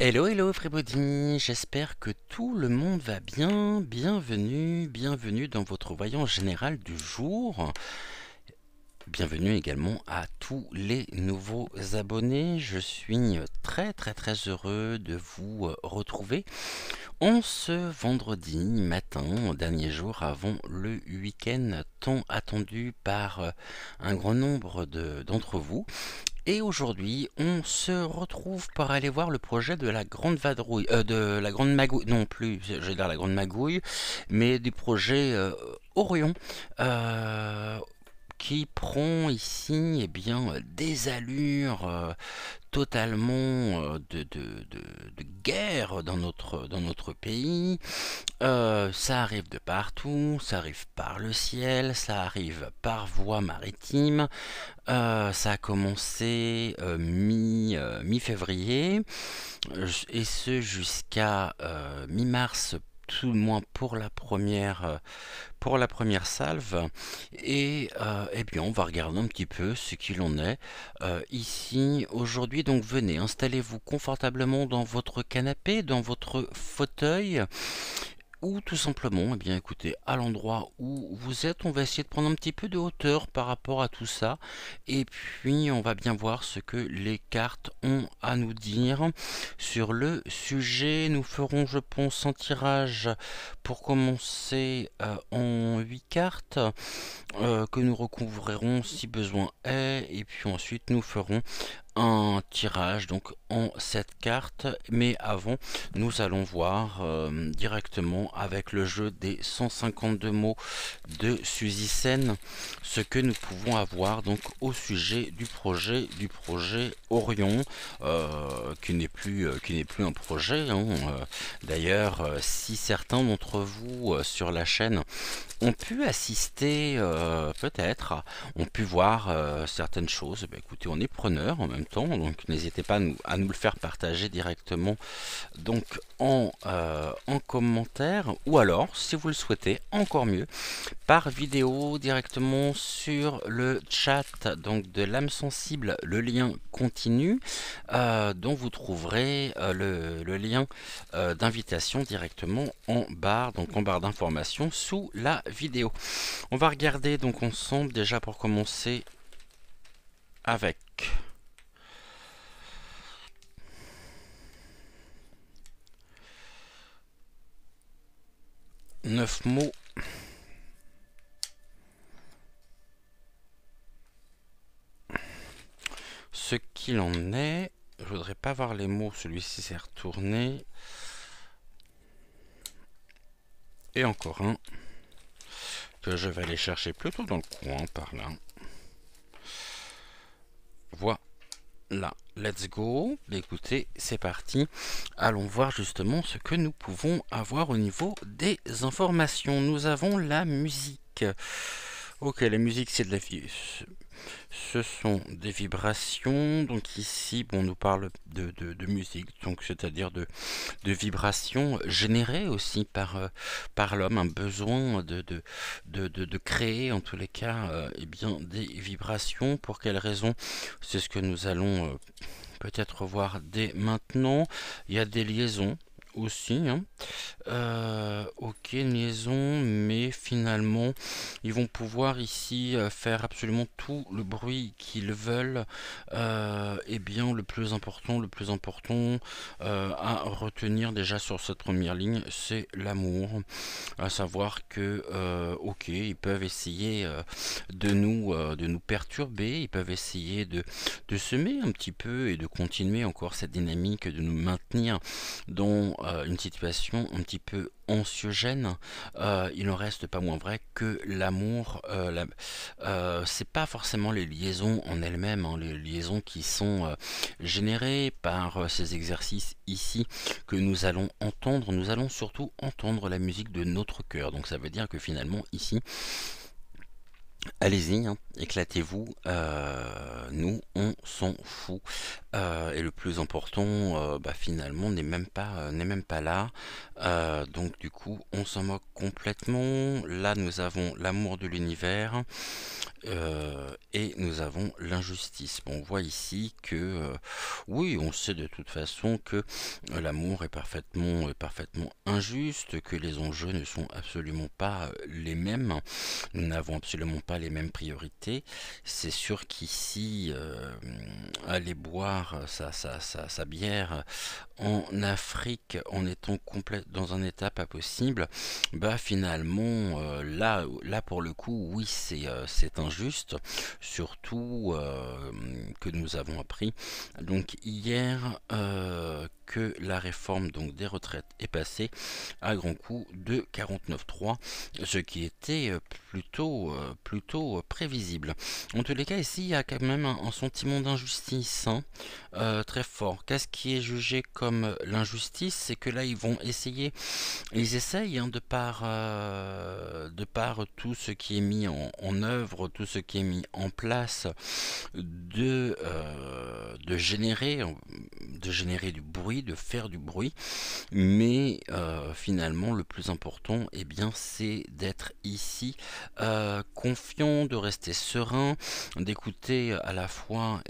Hello, hello everybody, j'espère que tout le monde va bien. Bienvenue dans votre voyant général du jour. Bienvenue également à tous les nouveaux abonnés. Je suis très heureux de vous retrouver en ce vendredi matin, dernier jour avant le week-end tant attendu par un grand nombre d'entre vous. Et aujourd'hui, on se retrouve pour aller voir le projet de la Grande Vadrouille, de la Grande Magouille, non plus, je vais dire la Grande Magouille, mais du projet Orion, qui prend ici eh bien, des allures totalement de guerre dans notre pays. Ça arrive de partout, ça arrive par le ciel, ça arrive par voie maritime. Ça a commencé mi-février et ce jusqu'à mi-mars, tout le moins pour la première salve. Et eh bien on va regarder un petit peu ce qu'il en est ici aujourd'hui. Donc venez, installez-vous confortablement dans votre canapé, dans votre fauteuil, ou tout simplement, eh bien écoutez, à l'endroit où vous êtes, on va essayer de prendre un petit peu de hauteur par rapport à tout ça, et puis on va bien voir ce que les cartes ont à nous dire sur le sujet. Nous ferons, je pense, un tirage pour commencer en 8 cartes, que nous recouvrirons si besoin est, et puis ensuite nous ferons un tirage donc en 7 cartes, mais avant nous allons voir directement avec le jeu des 152 mots de Suzy Sen ce que nous pouvons avoir donc au sujet du projet Orion, qui n'est plus un projet, hein. D'ailleurs, si certains d'entre vous sur la chaîne ont pu assister, peut-être, ont pu voir certaines choses, bah, écoutez, on est preneur en même temps, donc n'hésitez pas à nous le faire partager directement donc en commentaire, ou alors, si vous le souhaitez, encore mieux, par vidéo directement sur le chat donc de l'âme sensible. Le lien continue, dont vous trouverez le lien d'invitation directement en barre d'information sous la vidéo. On va regarder donc ensemble déjà pour commencer avec neuf mots. Ce qu'il en est, je voudrais pas voir les mots, celui-ci s'est retourné. Et encore un que je vais aller chercher plutôt dans le coin par là. Voilà, let's go. Écoutez, c'est parti. Allons voir justement ce que nous pouvons avoir au niveau des informations. Nous avons la musique. Ok, la musique c'est de la vie. Ce sont des vibrations. Donc ici, bon, on nous parle de musique, donc c'est-à-dire de vibrations générées aussi par l'homme, un besoin de créer en tous les cas eh bien, des vibrations. Pour quelles raisons? C'est ce que nous allons peut-être voir dès maintenant. Il y a des liaisons aussi, hein. Ok, une liaison, mais finalement, ils vont pouvoir ici faire absolument tout le bruit qu'ils veulent. Eh bien, le plus important à retenir déjà sur cette première ligne, c'est l'amour. À savoir que, ok, ils peuvent essayer de nous perturber, ils peuvent essayer de semer un petit peu et de continuer encore cette dynamique, de nous maintenir dans une situation un petit peu anxiogène. Il n'en reste pas moins vrai que l'amour, c'est pas forcément les liaisons en elles-mêmes, hein, les liaisons qui sont générées par ces exercices ici que nous allons entendre. Nous allons surtout entendre la musique de notre cœur. Donc ça veut dire que finalement ici, allez-y, hein, éclatez-vous, nous on s'en fout. Et le plus important, finalement, n'est même pas là. Donc du coup, on s'en moque complètement. Là, nous avons l'amour de l'univers et nous avons l'injustice. Bon, on voit ici que, oui, on sait de toute façon que l'amour est parfaitement injuste, que les enjeux ne sont absolument pas les mêmes. Nous n'avons absolument pas les mêmes priorités. C'est sûr qu'ici, aller boire sa bière en Afrique en étant dans un état pas possible, finalement, là pour le coup, oui, c'est injuste, surtout que nous avons appris donc hier que la réforme donc des retraites est passée à grands coups de 49,3, ce qui était plutôt prévisible. En tous les cas, ici, il y a quand même un sentiment d'injustice, hein, très fort. Qu'est-ce qui est jugé comme l'injustice? C'est que là, ils essayent, hein, de par tout ce qui est mis en œuvre, tout ce qui est mis en place, de générer du bruit, de faire du bruit, mais finalement le plus important, c'est d'être ici confiant, de rester serein, d'écouter à la fois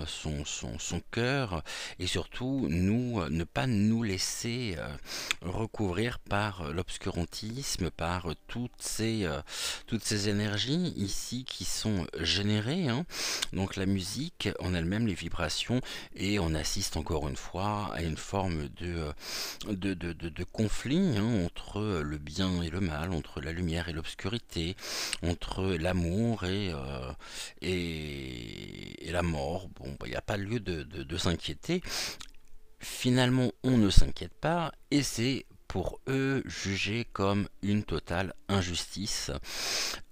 son cœur, et surtout ne pas nous laisser recouvrir par l'obscurantisme, par toutes ces énergies ici qui sont générées, hein. Donc la musique en elle-même, les vibrations, et on assiste encore une fois à une forme de conflit, hein, entre le bien et le mal, entre la lumière et l'obscurité, entre l'amour et la mort. Bon, il n'y a pas lieu de s'inquiéter. Finalement, on ne s'inquiète pas, et c'est pour eux jugé comme une totale injustice.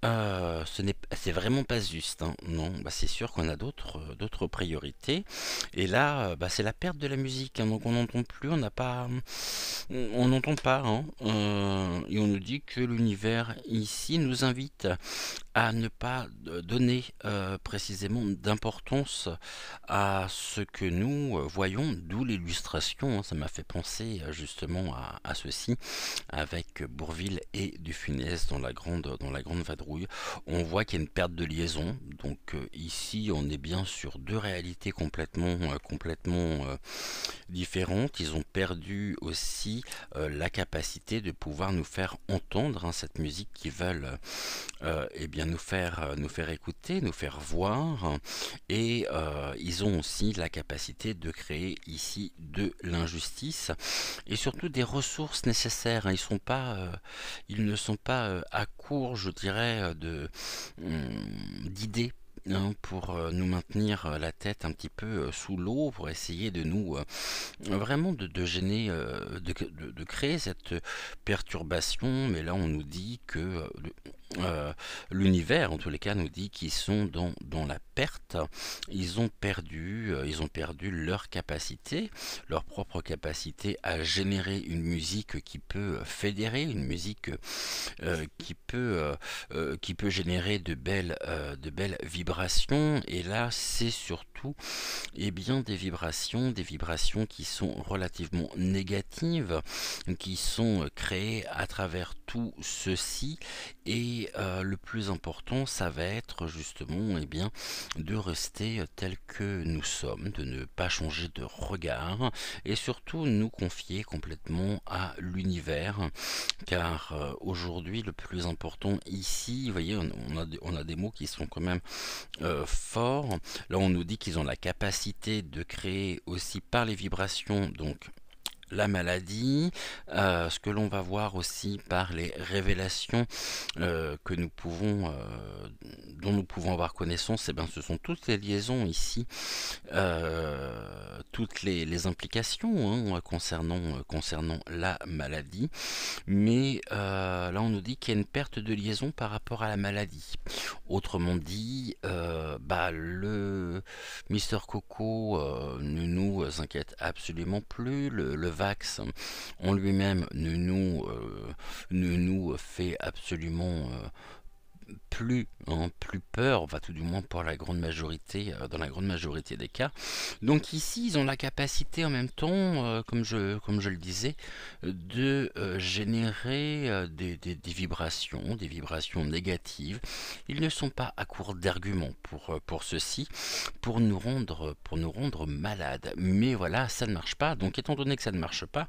C'est vraiment pas juste, hein. Non, c'est sûr qu'on a d'autres priorités. Et là, c'est la perte de la musique, hein. Donc on n'entend plus, on n'entend pas, hein. Et on nous dit que l'univers ici nous invite à ne pas donner précisément d'importance à ce que nous voyons, d'où l'illustration, hein. Ça m'a fait penser justement à ceci, avec Bourvil et Du Funès dans la grande vadrouille. On voit qu'il y a une perte de liaison, donc ici on est bien sur deux réalités complètement différentes. Ils ont perdu aussi la capacité de pouvoir nous faire entendre, hein, cette musique qu'ils veulent nous faire écouter, nous faire voir, et ils ont aussi la capacité de créer ici de l'injustice et surtout des ressources nécessaires, hein. Ils ne sont pas à court, je dirais, d'idées, hein, pour nous maintenir la tête un petit peu sous l'eau, pour essayer de nous vraiment de gêner, de créer cette perturbation. Mais là on nous dit que l'univers, en tous les cas, nous dit qu'ils sont dans la perte. Ils ont perdu leur propre capacité à générer une musique qui peut fédérer, une musique qui peut générer de belles vibrations. Et là, c'est surtout des vibrations qui sont relativement négatives, qui sont créées à travers tout ceci, et et le plus important, ça va être justement, bien, de rester tel que nous sommes, de ne pas changer de regard et surtout nous confier complètement à l'univers, car aujourd'hui, le plus important ici, vous voyez, on a des mots qui sont quand même forts. Là, on nous dit qu'ils ont la capacité de créer aussi par les vibrations, donc la maladie, ce que l'on va voir aussi par les révélations que nous pouvons, dont nous pouvons avoir connaissance, et bien, ce sont toutes les liaisons ici, toutes les implications concernant la maladie. Mais là, on nous dit qu'il y a une perte de liaison par rapport à la maladie. Autrement dit, le Mister Coco ne nous inquiète absolument plus. Le Vax en lui-même ne nous fait absolument plus peur, enfin tout du moins pour la grande majorité, dans la grande majorité des cas. Donc ici, ils ont la capacité en même temps, comme je le disais, de générer des vibrations négatives. Ils ne sont pas à court d'arguments pour ceci, pour nous rendre malades. Mais voilà, ça ne marche pas. Donc étant donné que ça ne marche pas,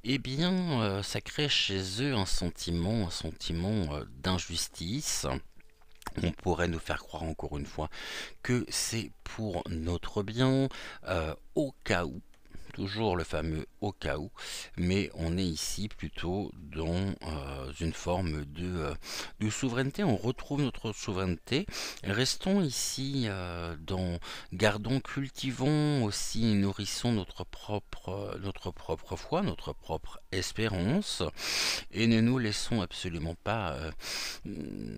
eh bien, ça crée chez eux un sentiment d'injustice. On pourrait nous faire croire encore une fois que c'est pour notre bien, au cas où, toujours le fameux au cas où, mais on est ici plutôt dans une forme de souveraineté. On retrouve notre souveraineté. Restons ici gardons, cultivons aussi, nourrissons notre propre foi, notre propre espérance, et ne nous laissons absolument pas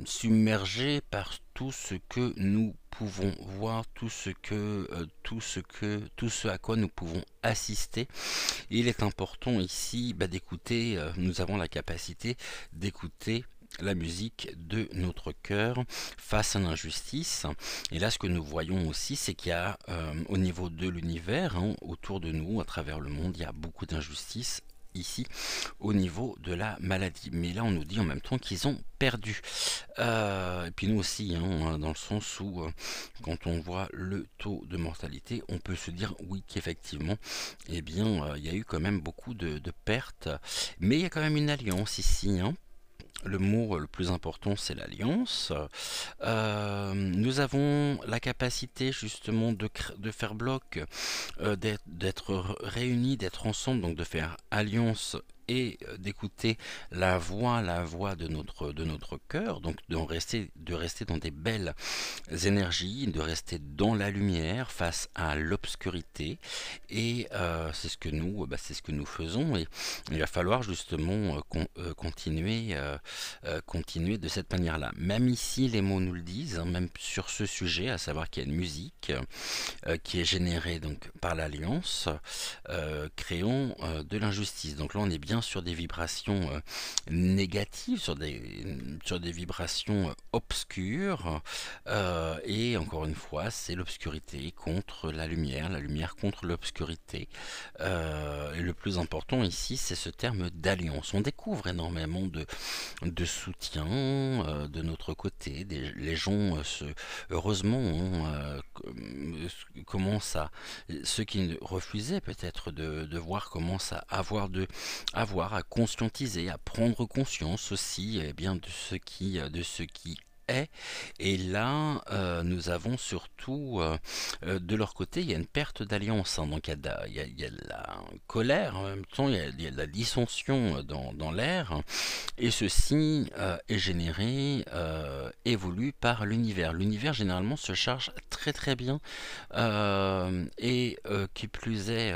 submerger par tout ce que nous pouvons voir, tout ce à quoi nous pouvons assister. Il est important ici d'écouter, nous avons la capacité d'écouter la musique de notre cœur face à l'injustice. Et là, ce que nous voyons aussi, c'est qu'il y a au niveau de l'univers, autour de nous, à travers le monde, il y a beaucoup d'injustices ici au niveau de la maladie. Mais là, on nous dit en même temps qu'ils ont perdu. Et puis nous aussi, dans le sens où quand on voit le taux de mortalité, on peut se dire oui qu'effectivement, eh bien, il y a eu quand même beaucoup de pertes. Mais il y a quand même une alliance ici. Le mot le plus important, c'est l'alliance. Nous avons la capacité justement de faire bloc, d'être réunis, d'être ensemble, donc de faire alliance et d'écouter la voix de notre cœur, donc de rester dans des belles énergies, de rester dans la lumière face à l'obscurité. Et c'est ce que nous faisons. Et il va falloir justement continuer de cette manière-là. Même ici, les mots nous le disent, même sur ce sujet, à savoir qu'il y a une musique qui est générée donc par l'alliance, créant de l'injustice. Donc là, on est bien sur des vibrations négatives, sur des vibrations obscures, et encore une fois, c'est l'obscurité contre la lumière contre l'obscurité. Et le plus important ici, c'est ce terme d'alliance. On découvre énormément de soutien de notre côté. Les gens, heureusement, commencent ceux qui refusaient peut-être de voir, commencent à à conscientiser, à prendre conscience aussi, bien, de ce qui est. Et là, nous avons surtout, de leur côté, il y a une perte d'alliance, donc il y a de la colère, en même temps il y a de la dissension dans l'air, et ceci est généré et voulu par l'univers. L'univers généralement se charge très très bien, et qui plus est,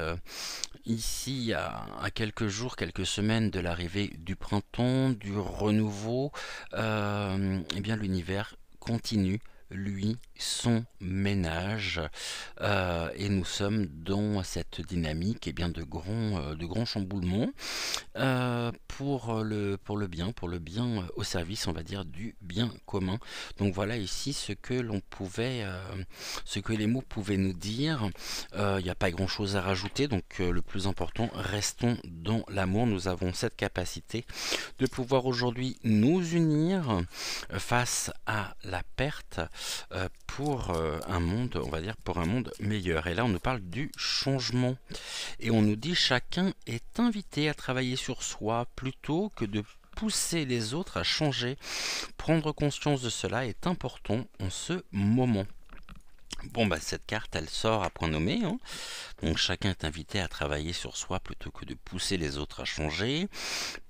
ici à quelques jours, quelques semaines de l'arrivée du printemps, du renouveau, eh bien l'univers continue lui, son ménage. Et nous sommes dans cette dynamique eh bien, de grands chamboulements pour le bien au service, on va dire, du bien commun. Donc voilà ici ce que les mots pouvaient nous dire. Il n'y a pas grand-chose à rajouter, donc le plus important, restons dans l'amour. Nous avons cette capacité de pouvoir aujourd'hui nous unir face à la perte pour un monde, on va dire, pour un monde meilleur. Et là, on nous parle du changement. Et on nous dit chacun est invité à travailler sur soi plutôt que de pousser les autres à changer. Prendre conscience de cela est important en ce moment. Bon, bah, cette carte, elle sort à point nommé, hein. Donc chacun est invité à travailler sur soi plutôt que de pousser les autres à changer.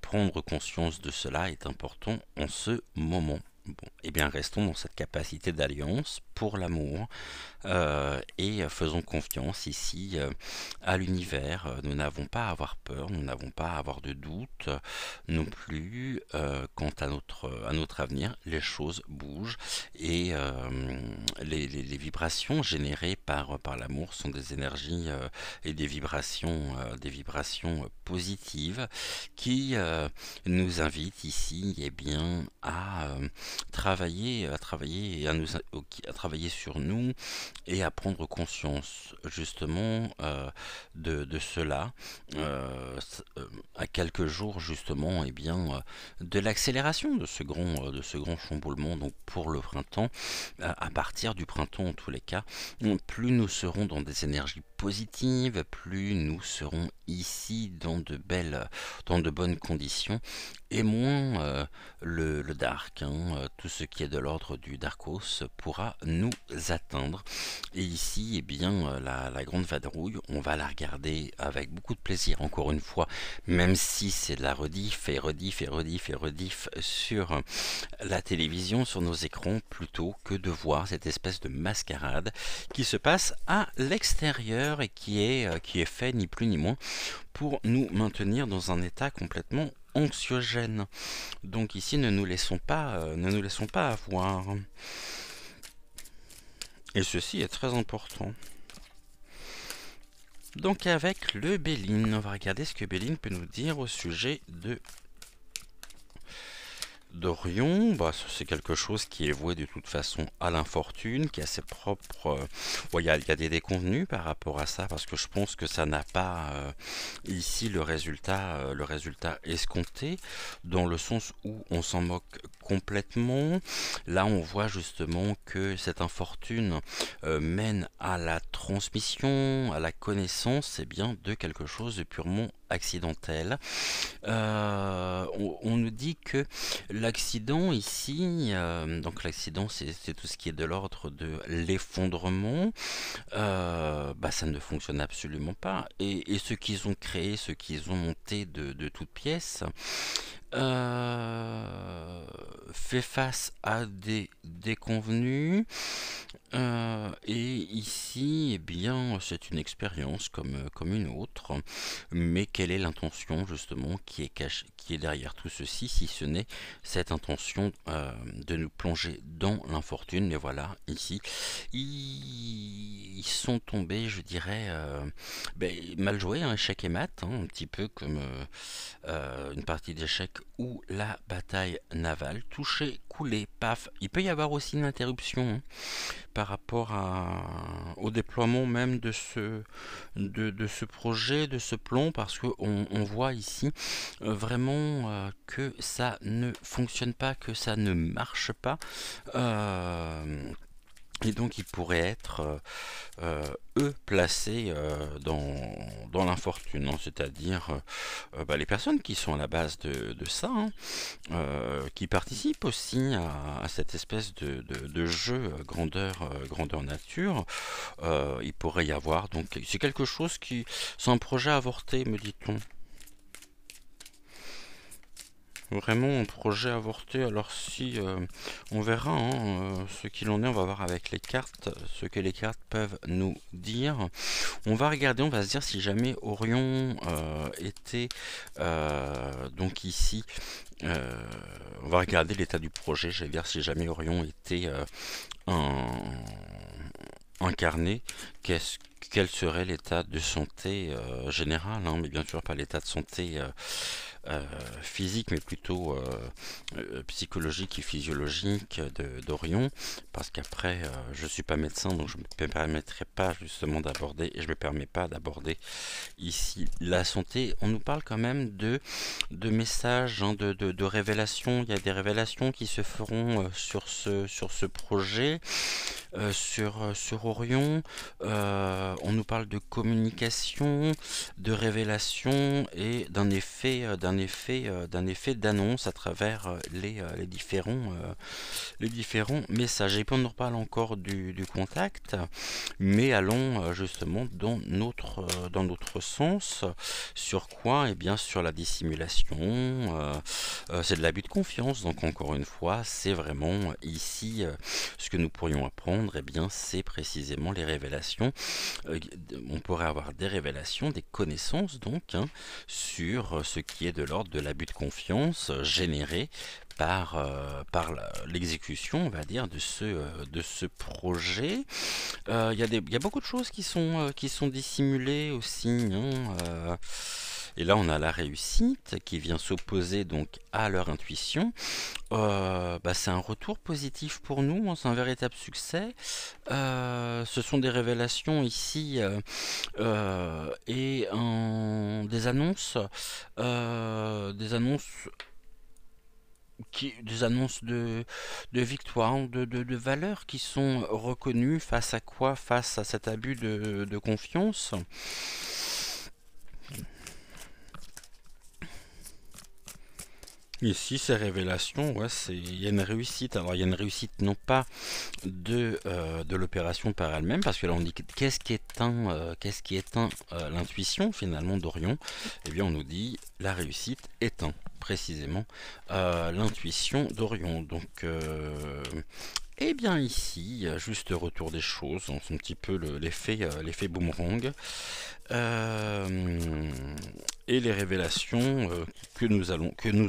Prendre conscience de cela est important en ce moment. Bon, eh bien restons dans cette capacité d'alliance pour l'amour et faisons confiance ici à l'univers. Nous n'avons pas à avoir peur, nous n'avons pas à avoir de doute non plus quant à notre avenir. Les choses bougent et les vibrations générées par l'amour sont des énergies et des vibrations positives qui nous invitent ici eh bien, à travailler et à travailler sur nous et à prendre conscience justement de cela à quelques jours justement et bien de l'accélération de ce grand chamboulement donc pour le printemps à partir du printemps en tous les cas plus nous serons dans des énergies positives plus nous serons ici dans de bonnes conditions et moins le dark, hein, tout ce qui est de l'ordre du darkos pourra nous atteindre. Et ici, eh bien, la grande vadrouille, on va la regarder avec beaucoup de plaisir, encore une fois, même si c'est de la rediff et rediff et rediff et rediff sur la télévision, sur nos écrans, plutôt que de voir cette espèce de mascarade qui se passe à l'extérieur et qui est fait ni plus ni moins pour nous maintenir dans un état complètement anxiogène. Donc ici, ne nous laissons pas avoir. Et ceci est très important. Donc avec le Béline, on va regarder ce que Béline peut nous dire au sujet d'Orion. Bah, c'est quelque chose qui est voué de toute façon à l'infortune, qui a ses propres... il y a des déconvenus par rapport à ça, parce que je pense que ça n'a pas ici le résultat escompté, dans le sens où on s'en moque complètement. Là, on voit justement que cette infortune mène à la transmission, à la connaissance, eh bien, de quelque chose de purement accidentel. On nous dit que l'accident ici, donc l'accident c'est tout ce qui est de l'ordre de l'effondrement, bah, ça ne fonctionne absolument pas. Et ce qu'ils ont créé, ce qu'ils ont monté de toutes pièces, fait face à des déconvenus. Et ici, eh bien, c'est une expérience comme une autre. Mais quelle est l'intention justement qui est derrière tout ceci, si ce n'est cette intention de nous plonger dans l'infortune? Mais voilà, ici, ils sont tombés, je dirais, mal joués, hein, échec et mat, hein, un petit peu comme une partie d'échecs ou la bataille navale. Touché, coulé, paf. Il peut y avoir aussi une interruption, hein, par rapport au déploiement même de ce projet, de ce plan, parce qu'on voit ici vraiment que ça ne fonctionne pas, que ça ne marche pas. Et donc ils pourraient être eux placés dans l'infortune, hein, c'est-à-dire les personnes qui sont à la base de ça, hein, qui participent aussi à cette espèce de jeu grandeur nature. Il pourrait y avoir, donc c'est quelque chose c'est un projet avorté, me dit-on. Vraiment un projet avorté. Alors si on verra ce qu'il en est, on va voir avec les cartes ce que les cartes peuvent nous dire. On va regarder, on va se dire si jamais Orion était donc ici. On va regarder l'état du projet. Je vais dire si jamais Orion était un incarné, quel serait l'état de santé général, hein, mais bien sûr pas l'état de santé physique, mais plutôt psychologique et physiologique d'Orion, parce qu'après, je suis pas médecin, donc je me permettrai pas justement d'aborder, et je me permets pas d'aborder ici la santé. On nous parle quand même de messages, hein, de révélations. Il y a des révélations qui se feront sur ce projet. Sur Orion, on nous parle de communication, de révélation et d'un effet d'annonce à travers les différents messages. Et puis on nous reparle encore du contact, mais allons justement dans notre sens. Sur quoi? Eh bien sur la dissimulation, c'est de l'abus de confiance, donc encore une fois, c'est vraiment ici ce que nous pourrions apprendre, eh bien c'est précisément les révélations. On pourrait avoir des révélations, des connaissances donc, hein, sur ce qui est de l'ordre de l'abus de confiance généré par l'exécution, on va dire, de ce projet. Il y a beaucoup de choses qui sont dissimulées aussi, hein, et là, on a la réussite qui vient s'opposer donc à leur intuition. C'est un retour positif pour nous, hein, c'est un véritable succès. Ce sont des révélations ici et des annonces des annonces de victoire, de valeurs qui sont reconnues face à quoi? Face à cet abus de confiance. Ici, ces révélations, ouais, il y a une réussite. Alors, il y a une réussite non pas de l'opération par elle-même, parce que là, on dit qu'est-ce qui éteint l'intuition finalement d'Orion. Eh bien, on nous dit la réussite éteint précisément l'intuition d'Orion. Donc, eh bien ici, juste retour des choses, c'est un petit peu l'effet boomerang. Euh, et les révélations que nous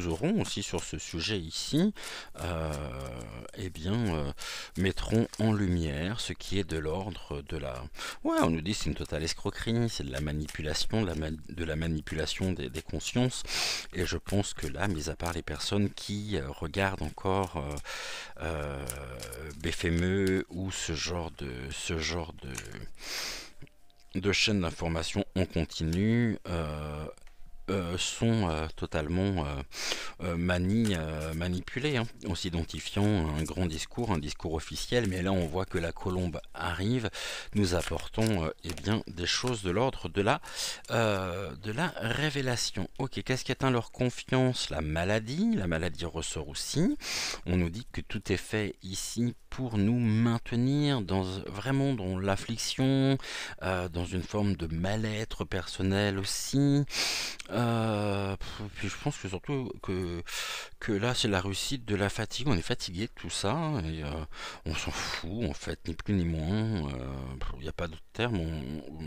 aurons aussi sur ce sujet ici, euh, eh bien, mettront en lumière ce qui est de l'ordre de la... Ouais, on nous dit c'est une totale escroquerie, c'est de la manipulation, de la manipulation des consciences, et je pense que là, mis à part les personnes qui regardent encore BFME ou ce genre de chaînes d'information en continu, sont totalement manipulés, hein, en s'identifiant à un discours officiel, mais là on voit que la colombe arrive, nous apportons eh bien des choses de l'ordre de la révélation. Ok, qu'est-ce qui atteint leur confiance? La maladie ressort aussi. On nous dit que tout est fait ici pour nous maintenir vraiment dans l'affliction, dans une forme de mal-être personnel aussi. Puis je pense que surtout que là c'est la réussite de la fatigue, on est fatigué de tout ça, et on s'en fout en fait, ni plus ni moins, il n'y a pas d'autre terme,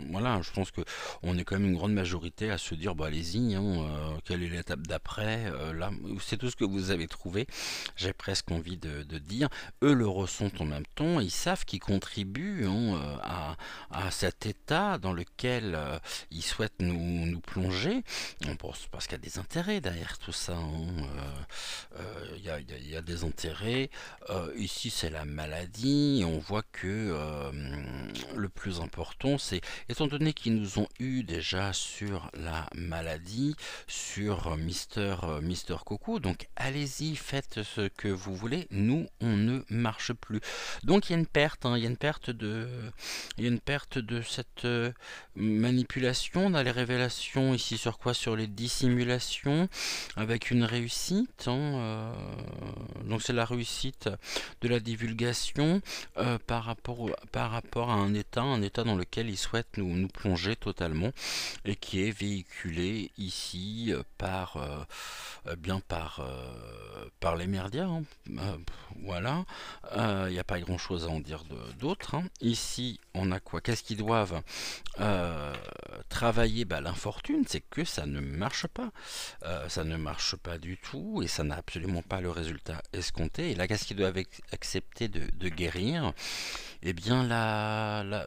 voilà, je pense que on est quand même une grande majorité à se dire, bah allez-y, hein, quelle est l'étape d'après, là, c'est tout ce que vous avez trouvé, j'ai presque envie de dire, eux le ressentent en même temps, ils savent qu'ils contribuent, hein, à cet état dans lequel ils souhaitent nous plonger. On pense parce qu'il y a des intérêts derrière tout ça, hein. Il y a des intérêts. Ici, c'est la maladie. Et on voit que le plus important, c'est, étant donné qu'ils nous ont eu déjà sur la maladie, sur Mister Coco, donc allez-y, faites ce que vous voulez. Nous, on ne marche plus. Donc il y a une perte, hein, il y a une perte de cette manipulation. On a les révélations ici sur quoi? Sur les dissimulations. divulgation avec une réussite, hein, donc c'est la réussite de la divulgation par rapport à un état dans lequel il souhaite nous plonger totalement et qui est véhiculé ici par les médias, hein. Voilà, il n'y a pas grand chose à en dire d'autre, hein. Ici on a quoi? Qu'est-ce qu'ils doivent travailler? L'infortune, c'est que ça ne marche pas. Ça ne marche pas du tout et ça n'a absolument pas le résultat escompté. Et là, qu'est-ce qu'ils doivent accepter de guérir? Eh bien,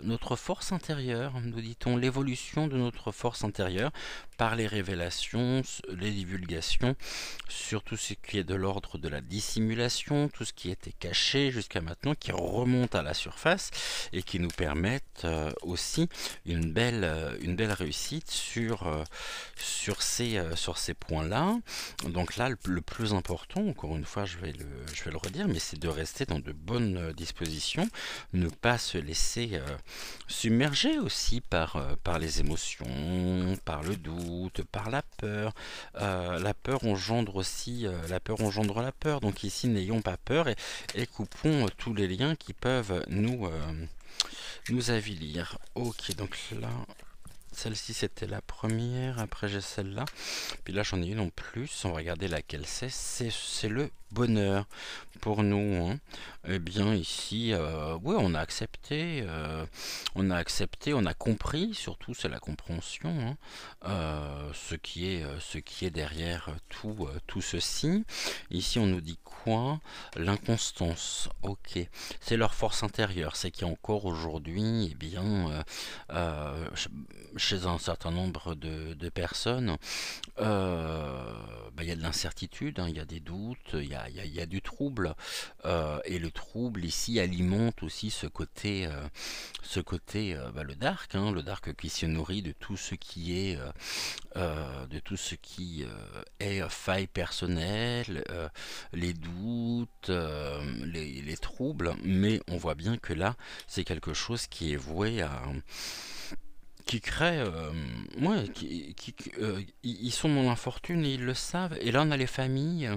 notre force intérieure, nous dit-on, l'évolution de notre force intérieure par les révélations, les divulgations, sur tout ce qui est de l'ordre de la dissimulation, tout ce qui était caché jusqu'à maintenant, qui remonte à la surface et qui nous permettent aussi une belle réussite sur ces points-là. Donc là, le plus important, encore une fois, je vais le redire, mais c'est de rester dans de bonnes dispositions, ne pas se laisser submerger aussi par les émotions, par le doute, par la peur. La peur engendre aussi, la peur engendre la peur. Donc ici, n'ayons pas peur et coupons tous les liens qui peuvent nous avilir. Ok, donc là, celle-ci c'était la première, après j'ai celle-là, puis là j'en ai une en plus, on va regarder laquelle c'est le bonheur pour nous, hein. Eh bien ici, oui, on a accepté, on a compris, surtout c'est la compréhension, hein, ce qui est derrière tout ceci. Ici on nous dit quoi? L'inconstance, ok, c'est leur force intérieure, c'est qu'il y a encore aujourd'hui, eh bien, chez un certain nombre de personnes, il y a de l'incertitude, hein, il y a des doutes, il y a du trouble, et le trouble ici alimente aussi ce côté, le dark, hein, le dark qui se nourrit de tout ce qui est faille personnelle, les doutes, les troubles, mais on voit bien que là c'est quelque chose qui est voué à qui créent, ouais, ils sont dans l'infortune et ils le savent. Et là, on a les familles,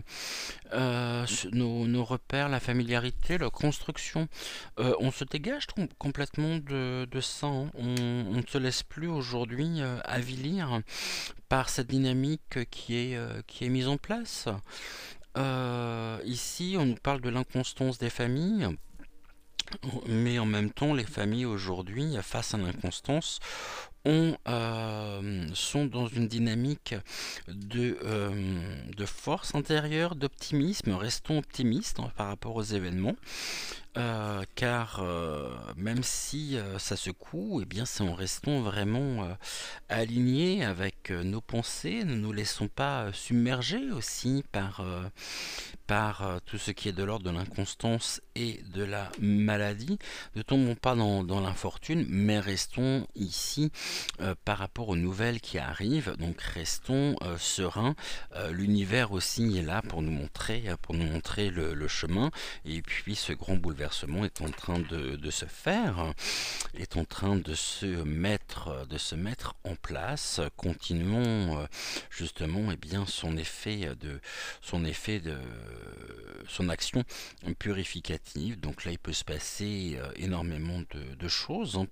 nos repères, la familiarité, la construction. On se dégage complètement de ça, hein. On ne se laisse plus aujourd'hui avilir par cette dynamique qui est mise en place. Ici, on nous parle de l'inconstance des familles. Mais en même temps, les familles aujourd'hui, face à l'inconstance, sont dans une dynamique de force intérieure, d'optimisme. Restons optimistes, hein, par rapport aux événements. Car même si ça secoue, eh bien c'est en restant vraiment alignés avec nos pensées, ne nous laissons pas submerger aussi par tout ce qui est de l'ordre de l'inconstance et de la maladie. Ne tombons pas dans l'infortune, mais restons ici par rapport aux nouvelles qui arrivent. Donc restons sereins. L'univers aussi est là pour nous montrer le chemin. Et puis ce grand bouleversement est en train de se faire, est en train de se mettre en place. Continuons justement, eh bien, son action purificative. Donc là il peut se passer énormément de choses, hein,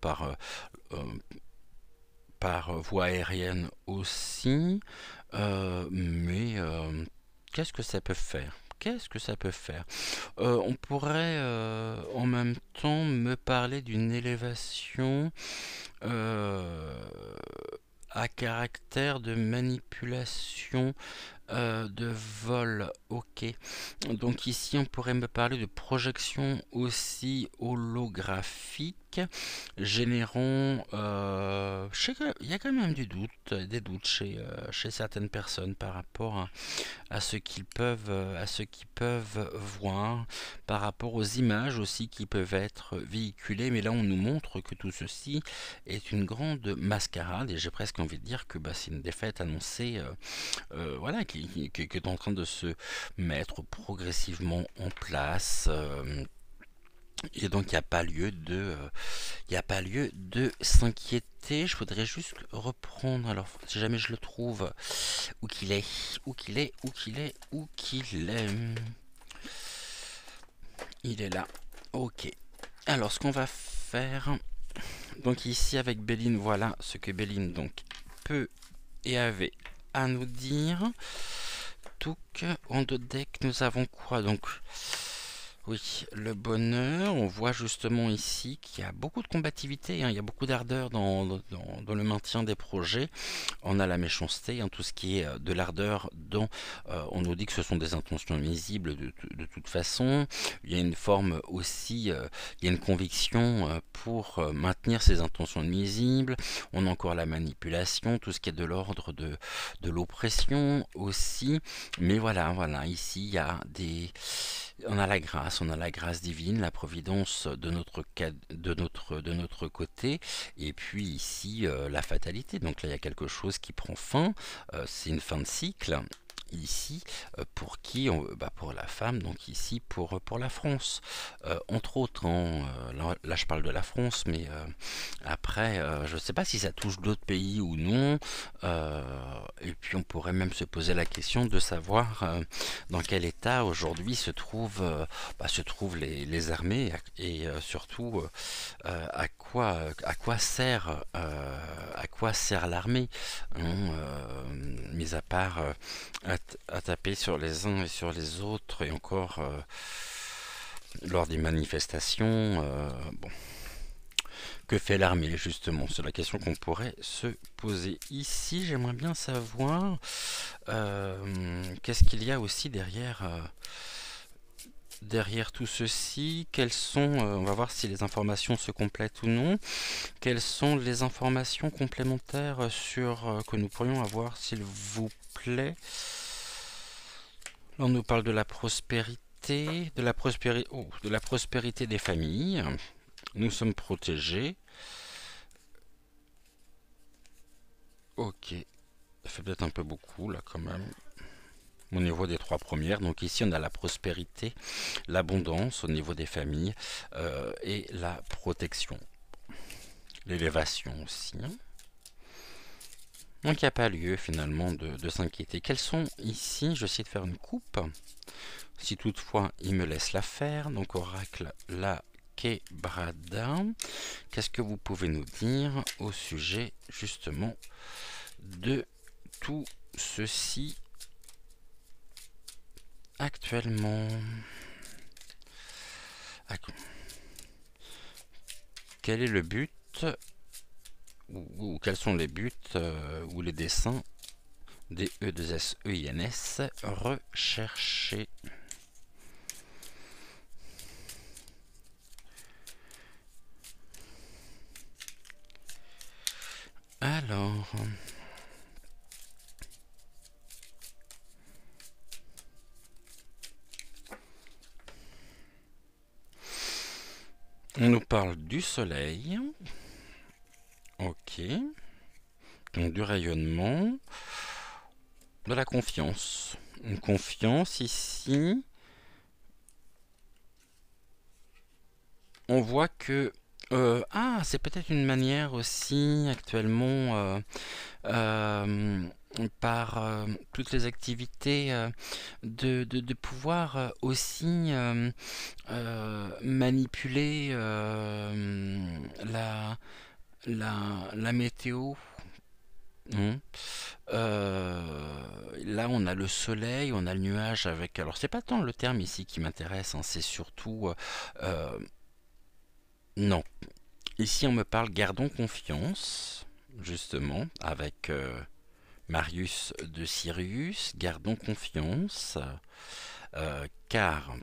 par voie aérienne aussi, mais qu'est-ce que ça peut faire? Qu'est-ce que ça peut faire? On pourrait en même temps me parler d'une élévation à caractère de manipulation, de vol, ok. Donc ici on pourrait me parler de projection aussi holographique, générant, il y a quand même des doutes chez certaines personnes par rapport à ce qu'ils peuvent voir, par rapport aux images aussi qui peuvent être véhiculées. Mais là on nous montre que tout ceci est une grande mascarade et j'ai presque envie de dire que c'est une défaite annoncée, voilà, qui est en train de se mettre progressivement en place. Et donc, il n'y a pas lieu de s'inquiéter. Je voudrais juste reprendre, alors, si jamais je le trouve, où qu'il est, où qu'il est, où qu'il est, où qu'il est. Il est là. Ok. Alors, ce qu'on va faire, donc ici avec Béline, voilà ce que Béline donc peut et avait à nous dire. Donc, en deux decks, nous avons quoi donc? Oui, le bonheur, on voit justement ici qu'il y a beaucoup de combativité, hein, il y a beaucoup d'ardeur dans le maintien des projets. On a la méchanceté, hein, tout ce qui est de l'ardeur dont on nous dit que ce sont des intentions nuisibles de toute façon. Il y a une forme aussi, il y a une conviction pour maintenir ces intentions nuisibles. On a encore la manipulation, tout ce qui est de l'ordre de l'oppression aussi. Mais voilà, voilà, ici il y a on a la grâce divine, la providence de notre côté, et puis ici la fatalité. Donc là il y a quelque chose qui prend fin, c'est une fin de cycle. Ici, pour qui pour la femme, donc ici pour la France. Entre autres, hein, là je parle de la France, mais après, je ne sais pas si ça touche d'autres pays ou non. Et puis on pourrait même se poser la question de savoir dans quel état aujourd'hui se trouvent les armées et surtout à quoi sert l'armée, hein, mis à part à taper sur les uns et sur les autres et encore lors des manifestations. Bon. Que fait l'armée justement? C'est la question qu'on pourrait se poser. Ici, j'aimerais bien savoir qu'est-ce qu'il y a aussi derrière tout ceci. Quelles sont, on va voir si les informations se complètent ou non. Quelles sont les informations complémentaires que nous pourrions avoir, s'il vous plaît? Là, on nous parle de la prospérité, de la prospérité des familles. Nous sommes protégés. Ok, ça fait peut-être un peu beaucoup là quand même au niveau des trois premières. Donc ici on a la prospérité, l'abondance au niveau des familles et la protection, l'élévation aussi, hein. Donc il n'y a pas lieu finalement de s'inquiéter. Quels sont ici, je vais essayer de faire une coupe, si toutefois il me laisse la faire. Donc oracle la Quebrada. Qu'est-ce que vous pouvez nous dire au sujet justement de tout ceci actuellement? Quel est le but ou quels sont les buts ou les dessins des E2SEINS recherchés? Alors, on nous parle du soleil. Ok. Donc du rayonnement. De la confiance. Une confiance ici. On voit que... c'est peut-être une manière aussi actuellement par toutes les activités de pouvoir aussi manipuler la météo. Hein. Là, on a le soleil, on a le nuage avec. Alors, c'est pas tant le terme ici qui m'intéresse, hein, c'est surtout. Non. Ici, on me parle gardons confiance, justement, avec Marius de Sirius. Gardons confiance, car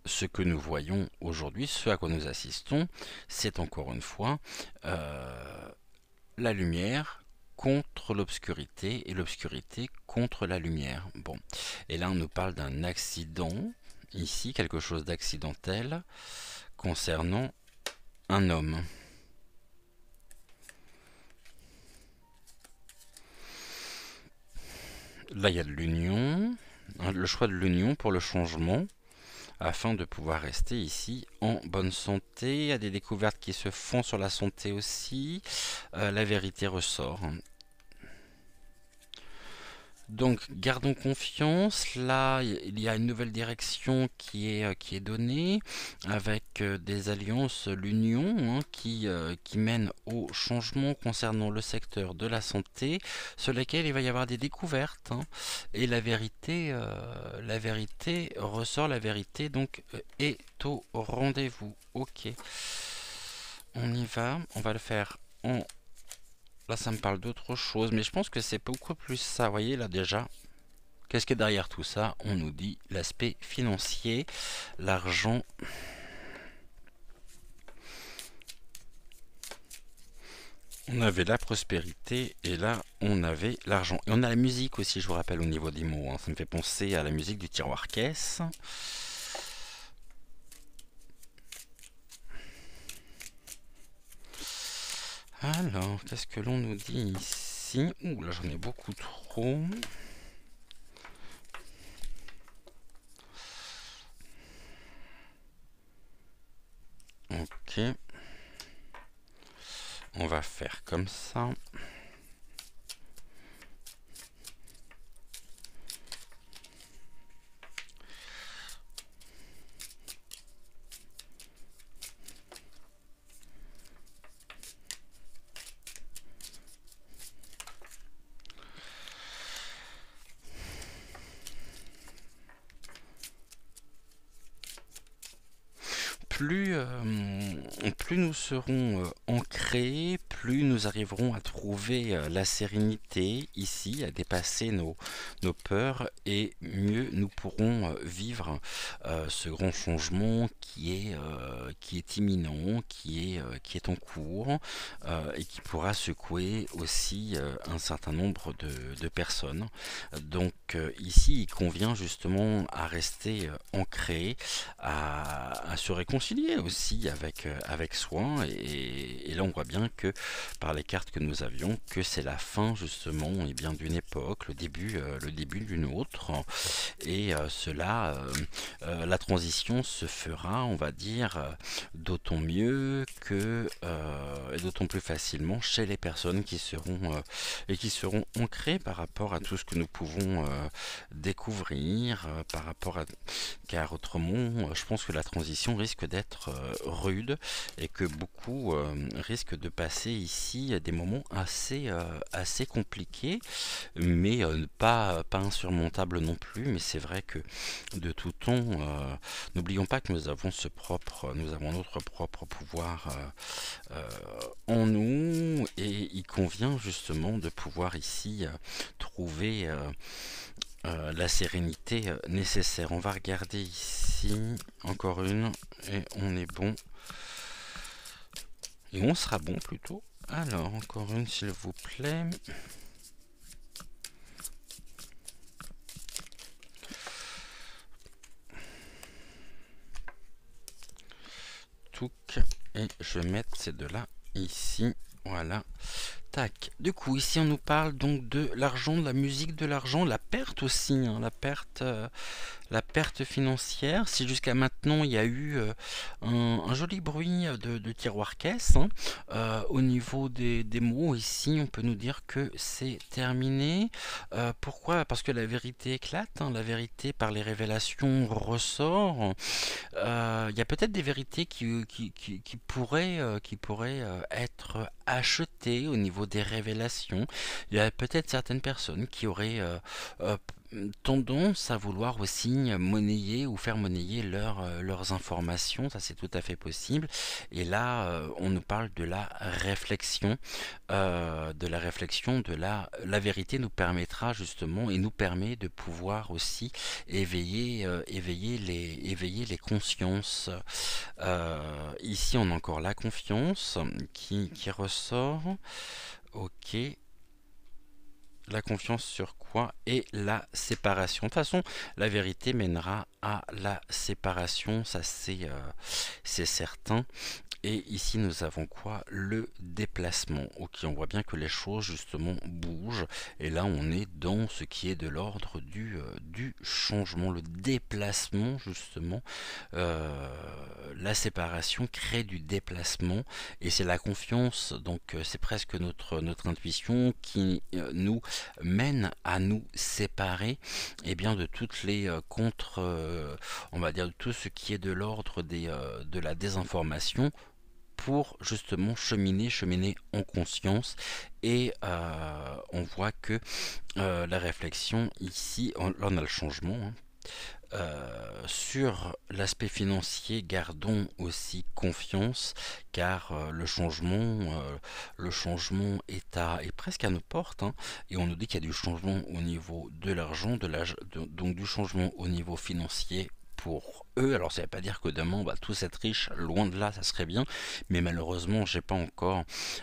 ce que nous voyons aujourd'hui, ce à quoi nous assistons, c'est encore une fois la lumière contre l'obscurité et l'obscurité contre la lumière. Bon, et là on nous parle d'un accident, ici quelque chose d'accidentel concernant un homme. Là il y a de l'union, le choix de l'union pour le changement. afin de pouvoir rester ici en bonne santé. Il y a des découvertes qui se font sur la santé aussi. La vérité ressort. Donc gardons confiance. Là, il y a une nouvelle direction qui est donnée avec des alliances, l'Union, hein, qui mène au changement concernant le secteur de la santé, sur lequel il va y avoir des découvertes, hein. Et la vérité ressort, la vérité donc est au rendez-vous. Ok, on y va. On va le faire en Là, ça me parle d'autre chose, mais je pense que c'est beaucoup plus ça. Vous voyez, là déjà, qu'est-ce qu'il y a derrière tout ça? On nous dit l'aspect financier, l'argent. On avait la prospérité et là, on avait l'argent. Et on a la musique aussi, je vous rappelle, au niveau des mots, hein. Ça me fait penser à la musique du tiroir caisse. Alors, qu'est-ce que l'on nous dit ici? Ouh, là, j'en ai beaucoup trop. Ok. On va faire comme ça. Plus nous serons ancrés, plus nous arriverons à trouver la sérénité ici, à dépasser nos peurs, et mieux nous pourrons vivre ce grand changement qui est imminent, qui est en cours, et qui pourra secouer aussi un certain nombre de personnes. Donc ici, il convient justement à rester ancré, à se réconcilier aussi avec soi. Et là, on voit bien que par les cartes que nous avions, que c'est la fin justement et bien d'une époque, le début d'une autre. Et la transition se fera, on va dire, d'autant mieux que et d'autant plus facilement chez les personnes qui seront ancrées par rapport à tout ce que nous pouvons découvrir, par rapport à car autrement, je pense que la transition risque d'être rude et que beaucoup risquent de passer ici des moments assez compliqués, mais pas insurmontables non plus. Mais c'est vrai que de tout temps, n'oublions pas que nous avons notre propre pouvoir en nous, et il convient justement de pouvoir ici trouver la sérénité nécessaire. On va regarder ici, encore une, et on est bon. Et on sera bon plutôt. Alors, encore une s'il vous plaît. Touc. Et je vais mettre ces deux-là ici. Voilà. Tac. Du coup, ici, on nous parle donc de l'argent, de la musique, de l'argent, la perte aussi, hein, la perte financière. Si jusqu'à maintenant il y a eu un joli bruit de tiroir caisse, hein, au niveau des mots, ici on peut nous dire que c'est terminé. Pourquoi? Parce que la vérité éclate, hein, la vérité par les révélations ressort. Il y a peut-être des vérités qui pourraient être achetées au niveau des révélations. Il y a peut-être certaines personnes qui auraient euh, tendance à vouloir aussi monnayer ou faire monnayer leurs informations. Ça, c'est tout à fait possible. Et là, on nous parle de la réflexion, la vérité nous permettra justement et nous permet de pouvoir aussi éveiller les consciences. Ici, on a encore la confiance qui ressort. Ok. La confiance sur quoi? Et la séparation. De toute façon, la vérité mènera à la séparation, ça c'est certain. Et ici, nous avons quoi? Le déplacement. Ok, on voit bien que les choses, justement, bougent. Et là, on est dans ce qui est de l'ordre du changement. Le déplacement, justement. Euh, la séparation crée du déplacement. Et c'est la confiance, donc c'est presque notre intuition qui nous mène à nous séparer et bien, de toutes les on va dire, de tout ce qui est de l'ordre de la désinformation pour justement cheminer en conscience et on voit que la réflexion ici, là on a le changement, hein. Sur l'aspect financier, gardons aussi confiance car le changement est presque à nos portes, hein, et on nous dit qu'il y a du changement au niveau de l'argent, donc du changement au niveau financier pour eux. Alors ça ne veut pas dire que demain on va tous être riches, loin de là, ça serait bien, mais malheureusement j'ai pas encore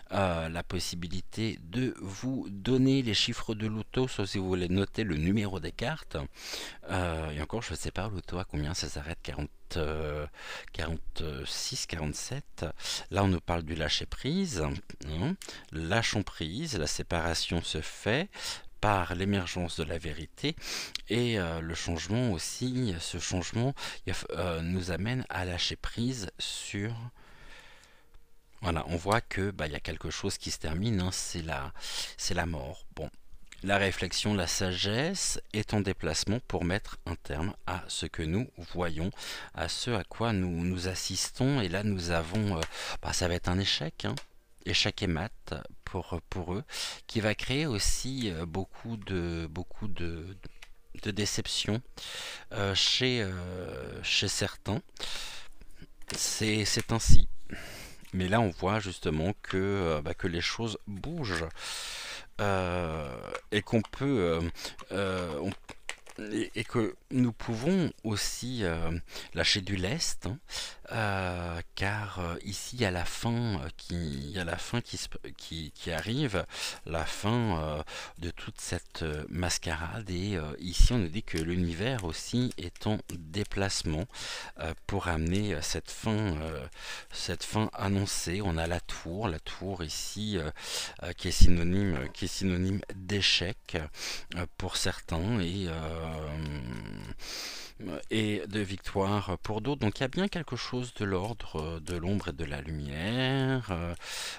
la possibilité de vous donner les chiffres de l'auto, sauf si vous voulez noter le numéro des cartes. Et encore, je ne sais pas l'auto à combien ça s'arrête, 46, 47. Là, on nous parle du lâcher prise, hein. Lâchons prise, la séparation se fait par l'émergence de la vérité et le changement aussi, ce changement nous amène à lâcher prise sur... Voilà, on voit que bah, y a quelque chose qui se termine, hein, c'est la mort. Bon, la réflexion, la sagesse est en déplacement pour mettre un terme à ce que nous voyons, à ce à quoi nous assistons. Et là, nous avons, bah, ça va être un échec, hein, échec et mat pour eux, qui va créer aussi de déception chez certains. C'est ainsi. Mais là, on voit justement que les choses bougent et qu'on peut, et que nous pouvons aussi lâcher du lest, hein, car ici il y a la fin il y a la fin qui arrive, la fin de toute cette mascarade et ici on nous dit que l'univers aussi est en déplacement pour amener cette fin annoncée. On a la tour ici qui est synonyme d'échec pour certains et de victoire pour d'autres. Donc il y a bien quelque chose de l'ordre de l'ombre et de la lumière,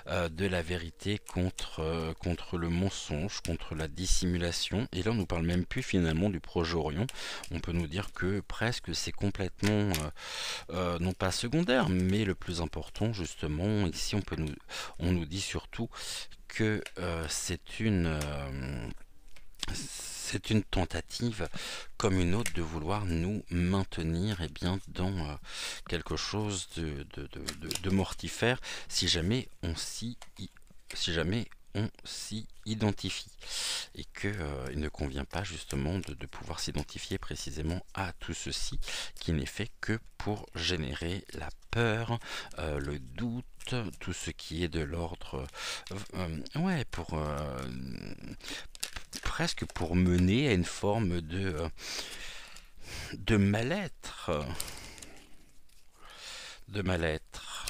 de la vérité contre le mensonge, contre la dissimulation. Et là on nous parle même plus finalement du projet Orion. On peut nous dire que presque c'est complètement non pas secondaire, mais le plus important justement. Ici on nous dit surtout que c'est une tentative comme une autre de vouloir nous maintenir dans quelque chose de mortifère si jamais on s'y identifie et que il ne convient pas justement de pouvoir s'identifier précisément à tout ceci qui n'est fait que pour générer la peur, le doute, tout ce qui est de l'ordre ouais presque pour mener à une forme de mal-être. De mal-être.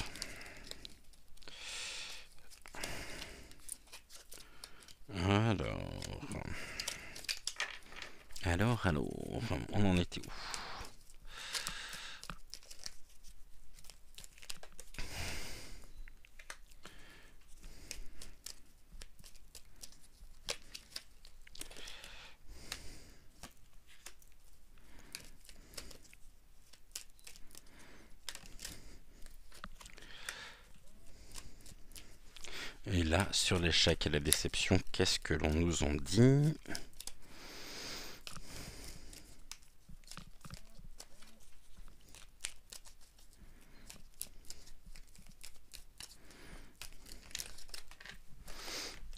Alors, on en était où? Et là, sur l'échec et la déception, qu'est-ce que l'on nous en dit?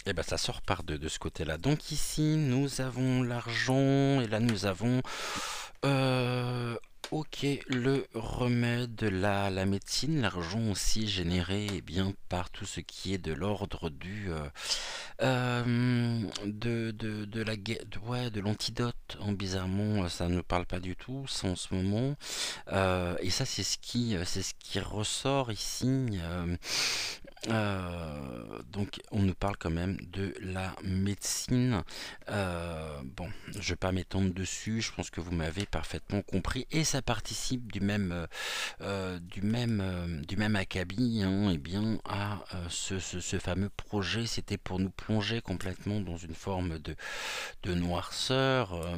Et ben ça sort par de ce côté-là. Donc ici, nous avons l'argent, et là nous avons Ok, le remède, la médecine, l'argent aussi généré bien par tout ce qui est de l'ordre de la ouais, de l'antidote. Hein, bizarrement, ça ne parle pas du tout, ça en ce moment. Et ça, c'est ce qui ressort ici. Donc, on nous parle quand même de la médecine. Bon, je vais pas m'étendre dessus. Je pense que vous m'avez parfaitement compris. Et ça participe du même acabit, hein, et bien à ce fameux projet. C'était pour nous plonger complètement dans une forme de noirceur,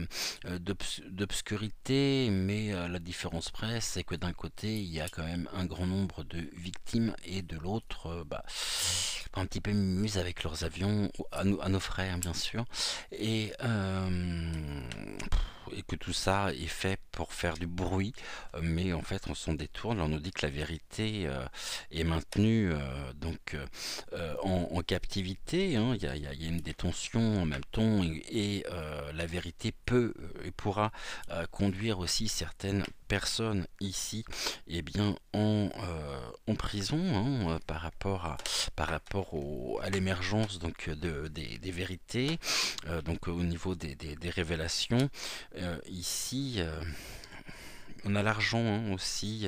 d'obscurité, mais la différence près, c'est que d'un côté, il y a quand même un grand nombre de victimes et de l'autre, un petit peu mimuse avec leurs avions, à nos frères bien sûr, et, et que tout ça est fait pour faire du bruit, mais en fait on s'en détourne, on nous dit que la vérité est maintenue en captivité, hein. Il y a une détention en même temps, et la vérité peut et pourra conduire aussi certaines personnes ici en prison, hein, par rapport à l'émergence des vérités, donc au niveau des révélations. Ici, on a l'argent, hein, aussi,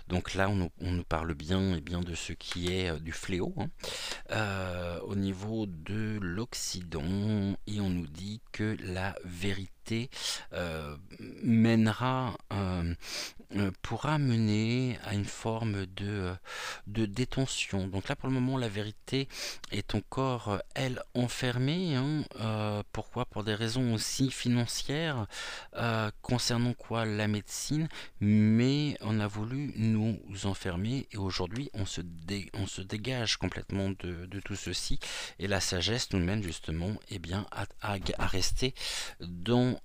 donc là on nous parle bien et bien de ce qui est du fléau, hein, au niveau de l'Occident, et on nous dit que la vérité euh, mènera, pourra mener à une forme de détention. Donc là, pour le moment, la vérité est encore, elle, enfermée, hein. Pourquoi? Pour des raisons aussi financières, concernant quoi? La médecine, mais on a voulu nous enfermer, et aujourd'hui, on se dégage complètement de tout ceci, et la sagesse nous mène justement, à rester dans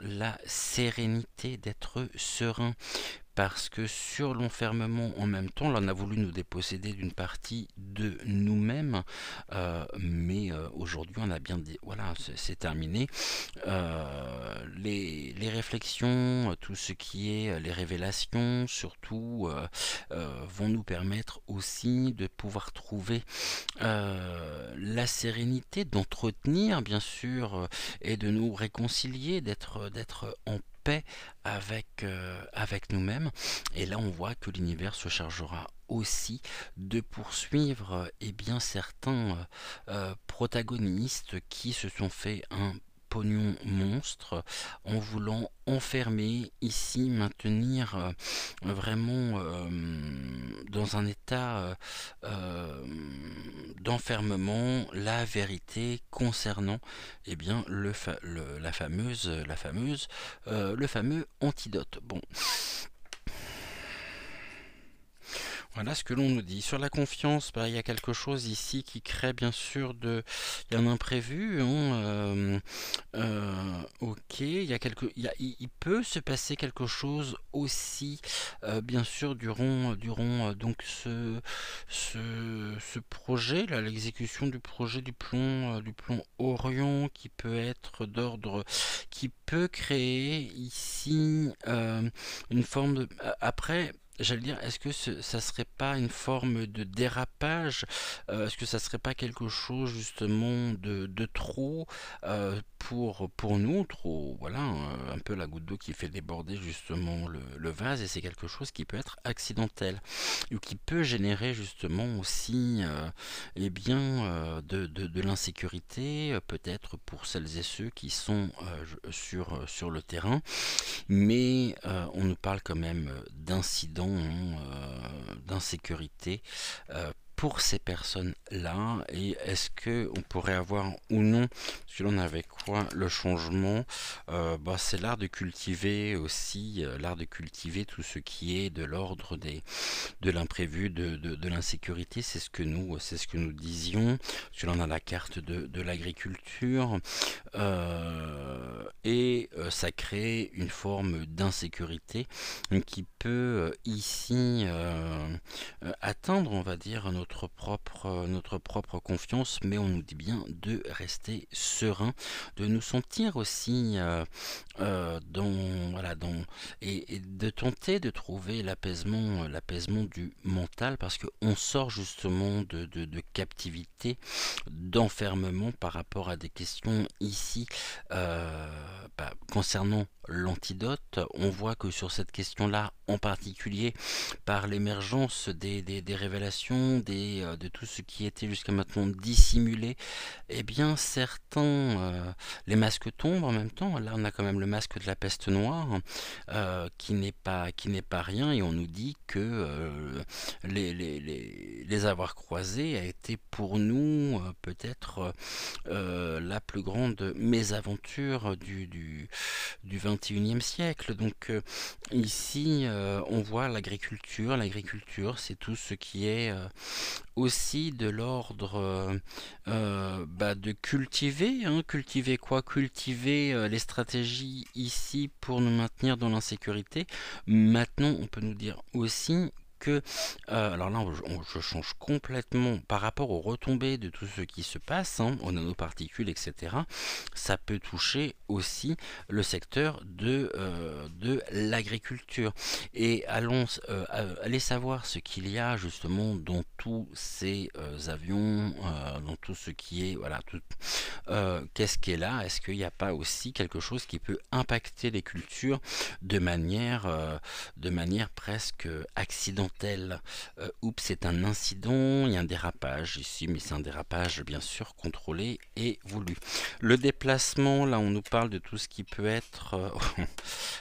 la sérénité, d'être serein, parce que sur l'enfermement en même temps, là on a voulu nous déposséder d'une partie de nous-mêmes, mais aujourd'hui on a bien dit, voilà, c'est terminé. Les réflexions, tout ce qui est les révélations, surtout, vont nous permettre aussi de pouvoir trouver la sérénité, d'entretenir bien sûr, et de nous réconcilier, d'être en paix avec nous-mêmes. Et là on voit que l'univers se chargera aussi de poursuivre, certains protagonistes qui se sont fait un pognon monstre en voulant enfermer ici, maintenir vraiment dans un état d'enfermement la vérité concernant, le fameux antidote. Bon, voilà ce que l'on nous dit. Sur la confiance, il y a quelque chose ici qui crée bien sûr il y a un imprévu, hein, ok, il peut se passer quelque chose aussi, bien sûr, durant donc ce projet, là, l'exécution du projet du plan Orion, qui peut être d'ordre, qui peut créer ici une forme de... Après, j'allais dire, est-ce que ça serait pas une forme de dérapage? Est-ce que ça serait pas quelque chose justement de trop, pour nous, trop, voilà, un peu la goutte d'eau qui fait déborder justement le vase, et c'est quelque chose qui peut être accidentel, ou qui peut générer justement aussi, de l'insécurité, peut-être pour celles et ceux qui sont sur le terrain, mais on nous parle quand même d'incidents, hein, d'insécurité pour ces personnes-là. Et est-ce que on pourrait avoir ou non, parce que l'on avait quoi, le changement, c'est l'art de cultiver aussi, l'art de cultiver tout ce qui est de l'ordre de l'imprévu, de l'insécurité, c'est ce que nous disions. Parce que là on a la carte de l'agriculture, et ça crée une forme d'insécurité qui peut ici atteindre, on va dire, notre propre confiance, mais on nous dit bien de rester serein, de nous sentir aussi voilà, et de tenter de trouver l'apaisement du mental, parce qu'on sort justement de captivité, d'enfermement par rapport à des questions ici concernant l'antidote. On voit que sur cette question-là, en particulier, par l'émergence des révélations, de tout ce qui était jusqu'à maintenant dissimulé, eh bien les masques tombent en même temps. Là, on a quand même le masque de la peste noire, qui n'est pas rien, et on nous dit que les avoir croisés a été pour nous peut-être la plus grande mésaventure du 21e siècle. Donc ici, on voit l'agriculture. L'agriculture, c'est tout ce qui est aussi de l'ordre de cultiver. Cultiver quoi? Cultiver les stratégies ici pour nous maintenir dans l'insécurité. Maintenant, on peut nous dire aussi que, alors là, je change complètement par rapport aux retombées de tout ce qui se passe, aux nanoparticules, etc. Ça peut toucher aussi le secteur de l'agriculture. Et allez savoir ce qu'il y a justement dans tous ces avions, dans tout ce qui est, voilà, qu'est-ce qui est là? Est-ce qu'il n'y a pas aussi quelque chose qui peut impacter les cultures de manière presque accidentelle? Oups, c'est un incident, il y a un dérapage ici, mais c'est un dérapage bien sûr contrôlé et voulu. Le déplacement, là on nous parle de tout ce qui peut être...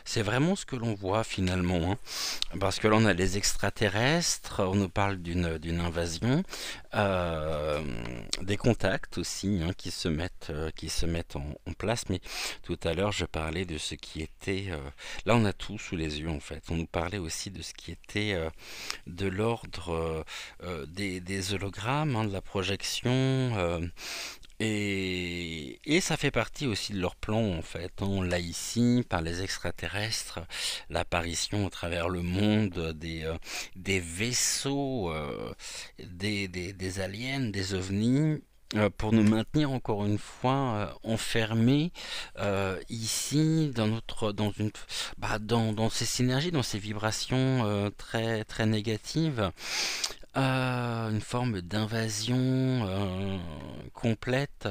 c'est vraiment ce que l'on voit finalement, parce que là on a les extraterrestres, on nous parle d'une invasion, des contacts aussi qui se mettent en place, mais tout à l'heure je parlais de ce qui était... là on a tout sous les yeux en fait, on nous parlait aussi de ce qui était de l'ordre des hologrammes, de la projection, et ça fait partie aussi de leur plan en fait. On l'a ici par les extraterrestres, l'apparition à travers le monde des vaisseaux, des aliens, des ovnis. Pour nous maintenir encore une fois enfermés ici dans ces synergies, dans ces vibrations très très négatives, une forme d'invasion complète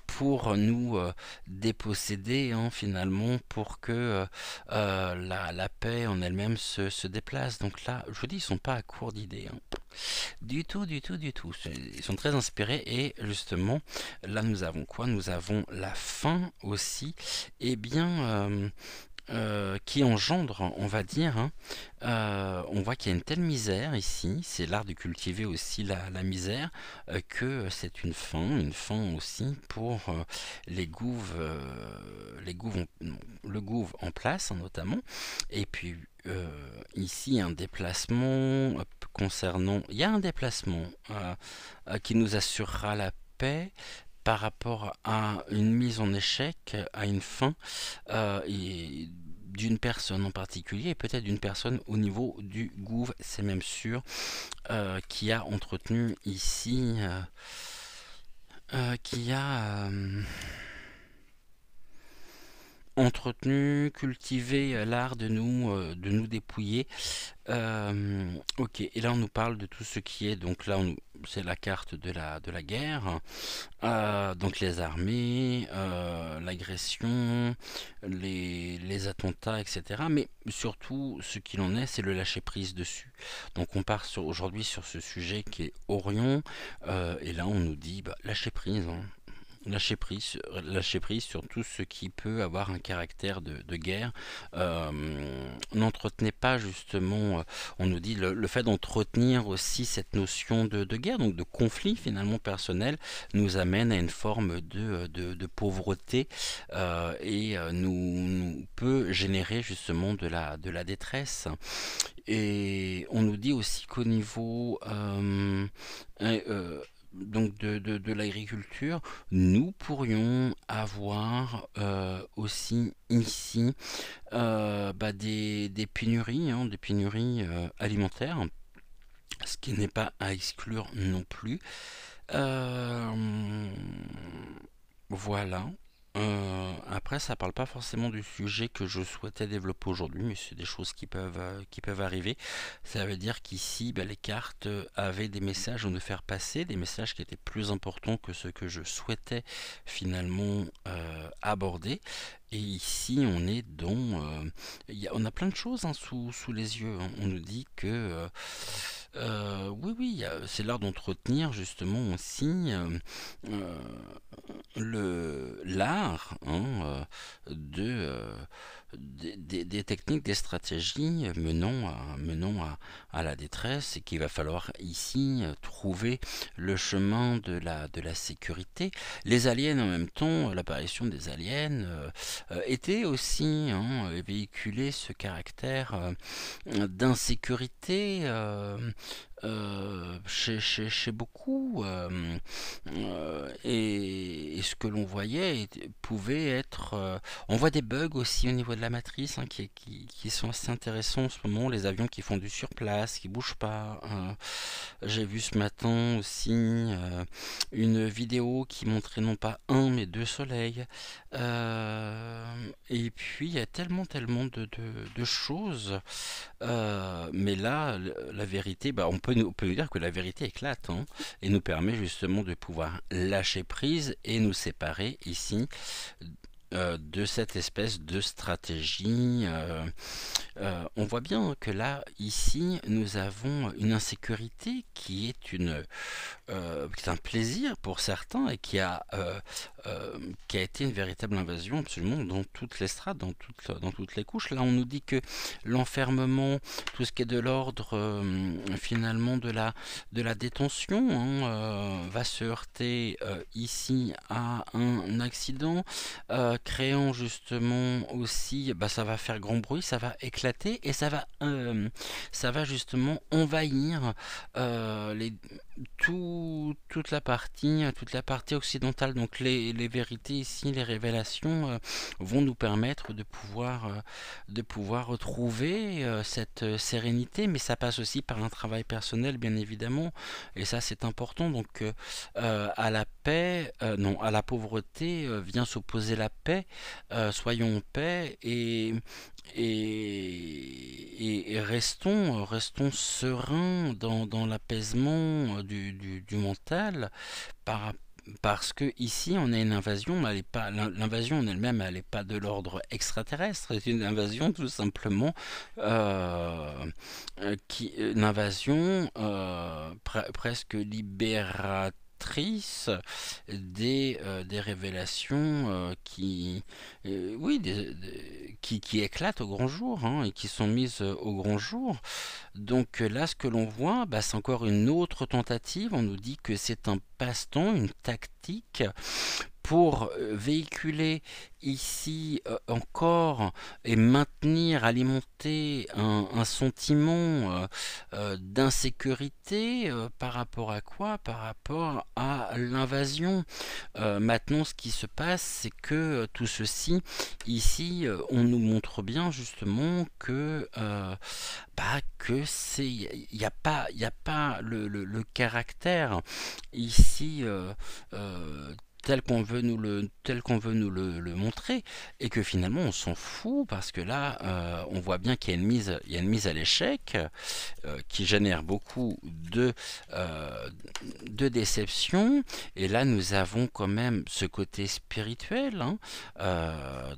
pour nous déposséder finalement, pour que la paix en elle-même se déplace. Donc là, je vous dis, ils sont pas à court d'idées. Du tout, du tout, du tout. Ils sont très inspirés, et justement, là nous avons quoi? Nous avons la faim aussi, et bien qui engendre, on va dire, on voit qu'il y a une telle misère ici, c'est l'art de cultiver aussi la misère, que c'est une faim aussi pour le gouv en place notamment, et puis ici un déplacement concernant, il y a un déplacement qui nous assurera la paix par rapport à une mise en échec, à une fin, et d'une personne en particulier, et peut-être d'une personne au niveau du gouv, c'est même sûr, qui a entretenu ici, qui a entretenu, cultivé l'art de nous dépouiller. Ok, et là on nous parle de tout ce qui est, donc là c'est la carte de la guerre, donc les armées, l'agression, les attentats, etc. Mais surtout, ce qu'il en est, c'est le lâcher-prise dessus. Donc on part aujourd'hui sur ce sujet qui est Orion, et là on nous dit, lâcher prise, lâcher prise sur tout ce qui peut avoir un caractère de guerre. N'entretenez pas justement, on nous dit le fait d'entretenir aussi cette notion de guerre, donc de conflit finalement personnel, nous amène à une forme de pauvreté, et nous peut générer justement de la détresse. Et on nous dit aussi qu'au niveau donc de l'agriculture, nous pourrions avoir aussi ici des pénuries, hein, des pénuries alimentaires, ce qui n'est pas à exclure non plus. Euh, voilà. Après, ça parle pas forcément du sujet que je souhaitais développer aujourd'hui, mais c'est des choses qui peuvent arriver. Ça veut dire qu'ici, les cartes avaient des messages à nous faire passer, des messages qui étaient plus importants que ce que je souhaitais finalement aborder. Et ici, on est dans, on a plein de choses, hein, sous les yeux, hein. On nous dit que oui, oui, c'est l'art d'entretenir justement aussi euh, l'art, hein, des techniques, des stratégies à la détresse, et qu'il va falloir ici trouver le chemin de la sécurité. Les aliens en même temps, l'apparition des aliens était aussi, hein, véhiculer ce caractère d'insécurité chez beaucoup, et ce que l'on voyait pouvait être on voit des bugs aussi au niveau de la matrice, hein, qui sont assez intéressants en ce moment, les avions qui font du surplace, qui bougent pas. J'ai vu ce matin aussi une vidéo qui montrait non pas un mais deux soleils. Et puis il y a tellement de choses. Mais là, la vérité, on peut nous dire que la vérité éclate, hein, et nous permet justement de pouvoir lâcher prise et nous séparer ici de cette espèce de stratégie. On voit bien que là, ici, nous avons une insécurité qui est un plaisir pour certains, et qui a été une véritable invasion absolument dans toutes les strates, dans toutes les couches. Là, on nous dit que l'enfermement, tout ce qui est de l'ordre finalement de la détention, hein, va se heurter ici à un accident, créant justement aussi, ça va faire grand bruit, ça va éclater, et ça va justement envahir les toute la partie occidentale. Donc les vérités ici, les révélations vont nous permettre de pouvoir retrouver cette sérénité, mais ça passe aussi par un travail personnel, bien évidemment, et ça c'est important. Donc à la paix, non, à la pauvreté vient s'opposer la paix. Soyons en paix, et restons sereins dans l'apaisement du mental, par, parce que ici on a une invasion, mais elle est pas, l'invasion en elle-même, elle n'est pas de l'ordre extraterrestre, c'est une invasion tout simplement, une invasion presque libératrice des révélations oui, qui éclatent au grand jour, hein, et qui sont mises au grand jour. Donc là, ce que l'on voit, c'est encore une autre tentative. On nous dit que c'est un passe-temps, une tactique pour véhiculer ici encore et maintenir, alimenter un sentiment d'insécurité par rapport à quoi? Par rapport à l'invasion. Maintenant, ce qui se passe, c'est que tout ceci, ici, on nous montre bien justement que il y a pas le caractère ici tel qu'on veut le montrer, et que finalement on s'en fout, parce que là on voit bien qu'il y a il y a une mise à l'échec qui génère beaucoup de déception. Et là nous avons quand même ce côté spirituel, hein.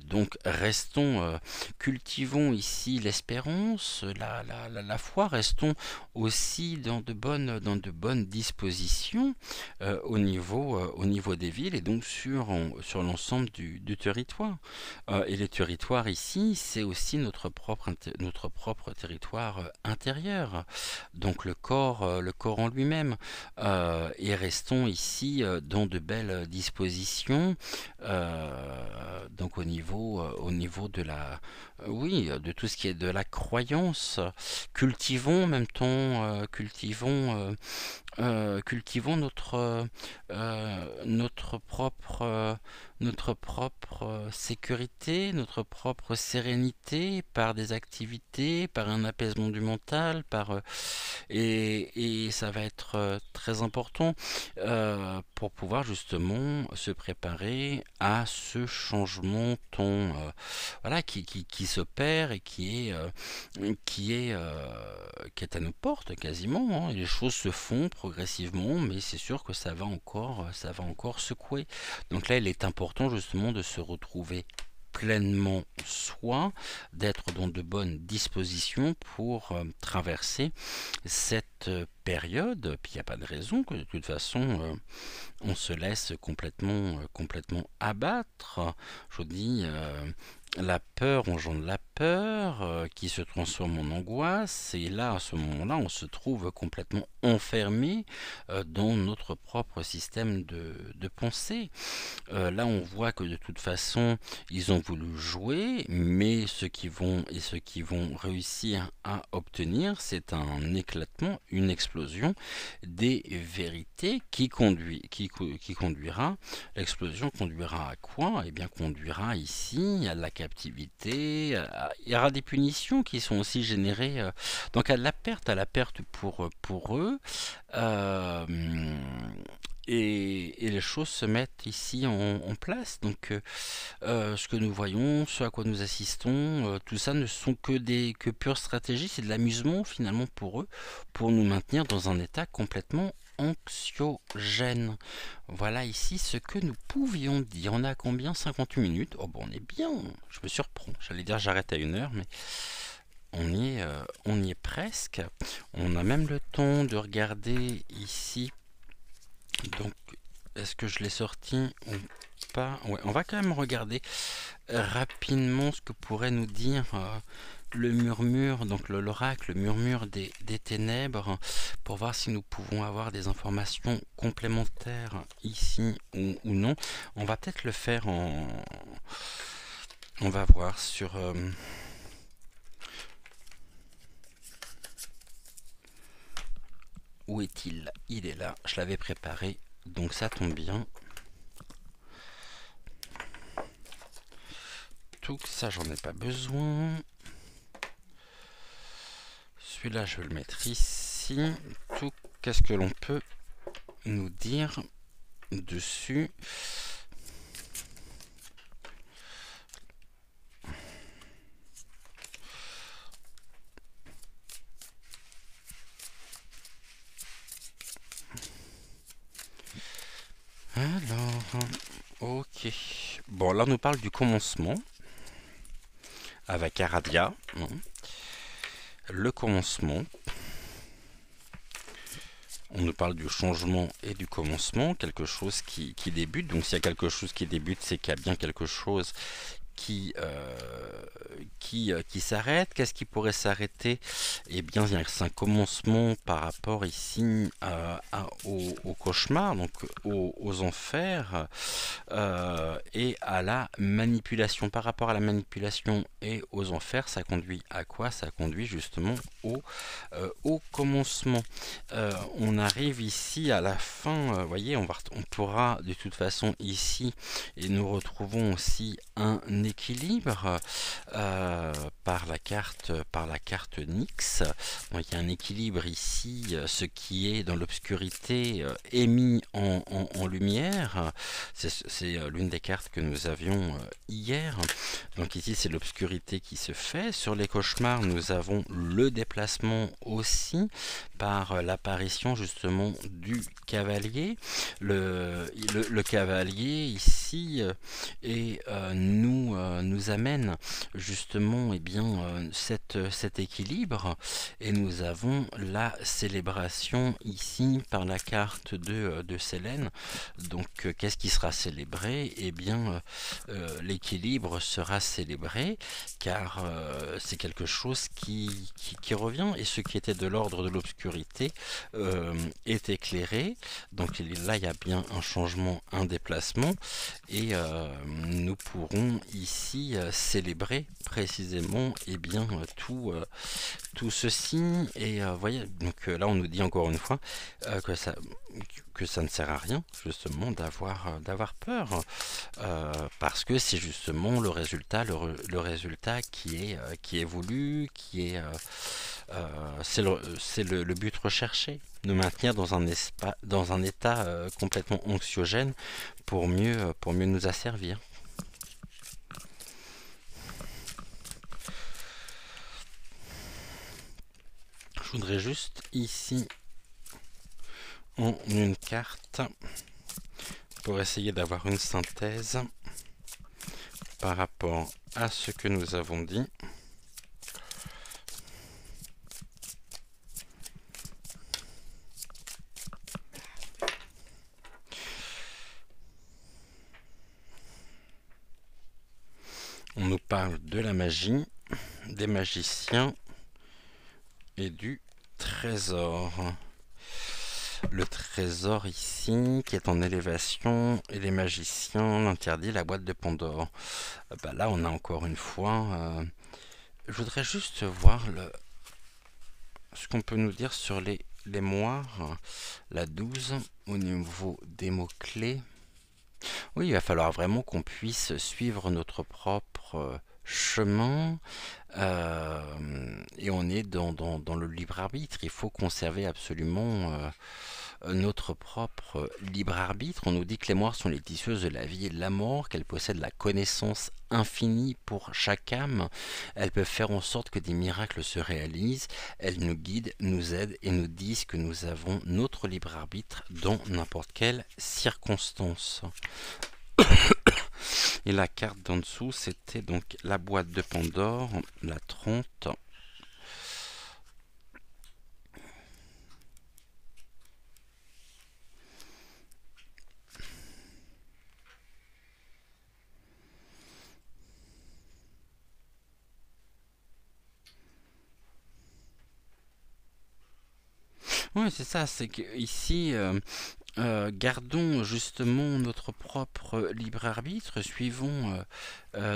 Donc cultivons ici l'espérance, la foi, restons aussi dans de bonnes dispositions au niveau des villes, et donc sur l'ensemble du territoire. Et le territoire ici, c'est aussi notre propre territoire intérieur, donc le corps en lui-même. Et restons ici dans de belles dispositions, donc au niveau de oui, de tout ce qui est de la croyance. Cultivons en même temps, cultivons notre propre sécurité, notre propre sérénité par des activités, par un apaisement du mental, et ça va être très important pour pouvoir justement se préparer à ce changement voilà, qui s'opère et qui est à nos portes quasiment, hein. Et les choses se font progressivement, mais c'est sûr que ça va encore secouer. Donc là, il est important justement de se retrouver pleinement soi, d'être dans de bonnes dispositions pour traverser cette période. Puis il n'y a pas de raison que de toute façon on se laisse complètement abattre. Je vous dis, la peur engendre la peur qui se transforme en angoisse, et là, à ce moment-là, on se trouve complètement enfermé dans notre propre système de pensée. Là, on voit que de toute façon, ils ont voulu jouer, mais ce qu'ils vont réussir à obtenir, c'est un éclatement, une explosion des vérités qui conduira. L'explosion conduira à quoi? Eh bien, conduira ici à la captivité. Il y aura des punitions qui sont aussi générées. Donc, à la perte pour eux. Euh, et les choses se mettent ici en place. Donc, ce que nous voyons, ce à quoi nous assistons, tout ça ne sont que pures stratégies, c'est de l'amusement finalement pour eux, pour nous maintenir dans un état complètement anxiogène. Voilà ici ce que nous pouvions dire. On a combien? 58 minutes. Oh bon, on est bien. Je me surprends. J'allais dire j'arrête à 1 heure, mais on y est presque. On a même le temps de regarder ici. Donc, est-ce que je l'ai sorti ou pas? Ouais, on va quand même regarder rapidement ce que pourrait nous dire le murmure, donc l'oracle, le murmure des ténèbres, pour voir si nous pouvons avoir des informations complémentaires ici ou non. On va peut-être le faire on va voir sur... où est-il? Il est là, je l'avais préparé, donc ça tombe bien. Tout ça, j'en ai pas besoin. Celui-là, je vais le mettre ici. Tout, qu'est-ce que l'on peut nous dire dessus? Alors, ok. Bon, là, on nous parle du commencement avec Aradia. Le commencement. On nous parle du changement et du commencement, quelque chose qui débute. Donc, s'il y a quelque chose qui débute, c'est qu'il y a bien quelque chose qui s'arrête. Qu'est-ce qui pourrait s'arrêter? Eh bien, il y a un commencement par rapport ici au cauchemar, donc aux enfers, et à la manipulation. Par rapport à la manipulation et aux enfers, ça conduit à quoi? Ça conduit justement au commencement. On arrive ici à la fin. Vous voyez, on pourra de toute façon ici, et nous retrouvons aussi un équilibre par la carte Nyx. Donc il y a un équilibre ici, ce qui est dans l'obscurité est mis en lumière. C'est l'une des cartes que nous avions hier. Donc ici c'est l'obscurité qui se fait. Sur les cauchemars, nous avons le déplacement aussi par l'apparition justement du cavalier. Le cavalier ici nous amène justement cet équilibre, et nous avons la célébration ici par la carte de Sélène. Donc qu'est-ce qui sera célébré? Eh bien l'équilibre sera célébré, car c'est quelque chose qui revient, et ce qui était de l'ordre de l'obscurité est éclairé. Donc là il y a bien un changement, un déplacement, et nous pourrons ici ici célébrer précisément tout ceci. Et voyez, donc là on nous dit encore une fois que ça ne sert à rien justement d'avoir peur, parce que c'est justement le résultat qui est voulu, c'est le but recherché, nous maintenir dans un état complètement anxiogène pour mieux nous asservir. Je voudrais juste ici en une carte pour essayer d'avoir une synthèse par rapport à ce que nous avons dit. On nous parle de la magie, des magiciens et du trésor. Le trésor ici qui est en élévation et les magiciens l'interdit, la boîte de Pandore. Bah là on a encore une fois je voudrais juste voir ce qu'on peut nous dire sur les moires, la 12 au niveau des mots-clés. Oui, il va falloir vraiment qu'on puisse suivre notre propre chemin, et on est dans le libre arbitre. Il faut conserver absolument notre propre libre arbitre. On nous dit que les moires sont les tisseuses de la vie et de la mort, qu'elles possèdent la connaissance infinie pour chaque âme. Elles peuvent faire en sorte que des miracles se réalisent. Elles nous guident, nous aident et nous disent que nous avons notre libre arbitre dans n'importe quelle circonstance. Et la carte d'en dessous, c'était donc la boîte de Pandore, la 30. Oui, c'est ça, c'est que ici, gardons justement notre propre libre arbitre, suivons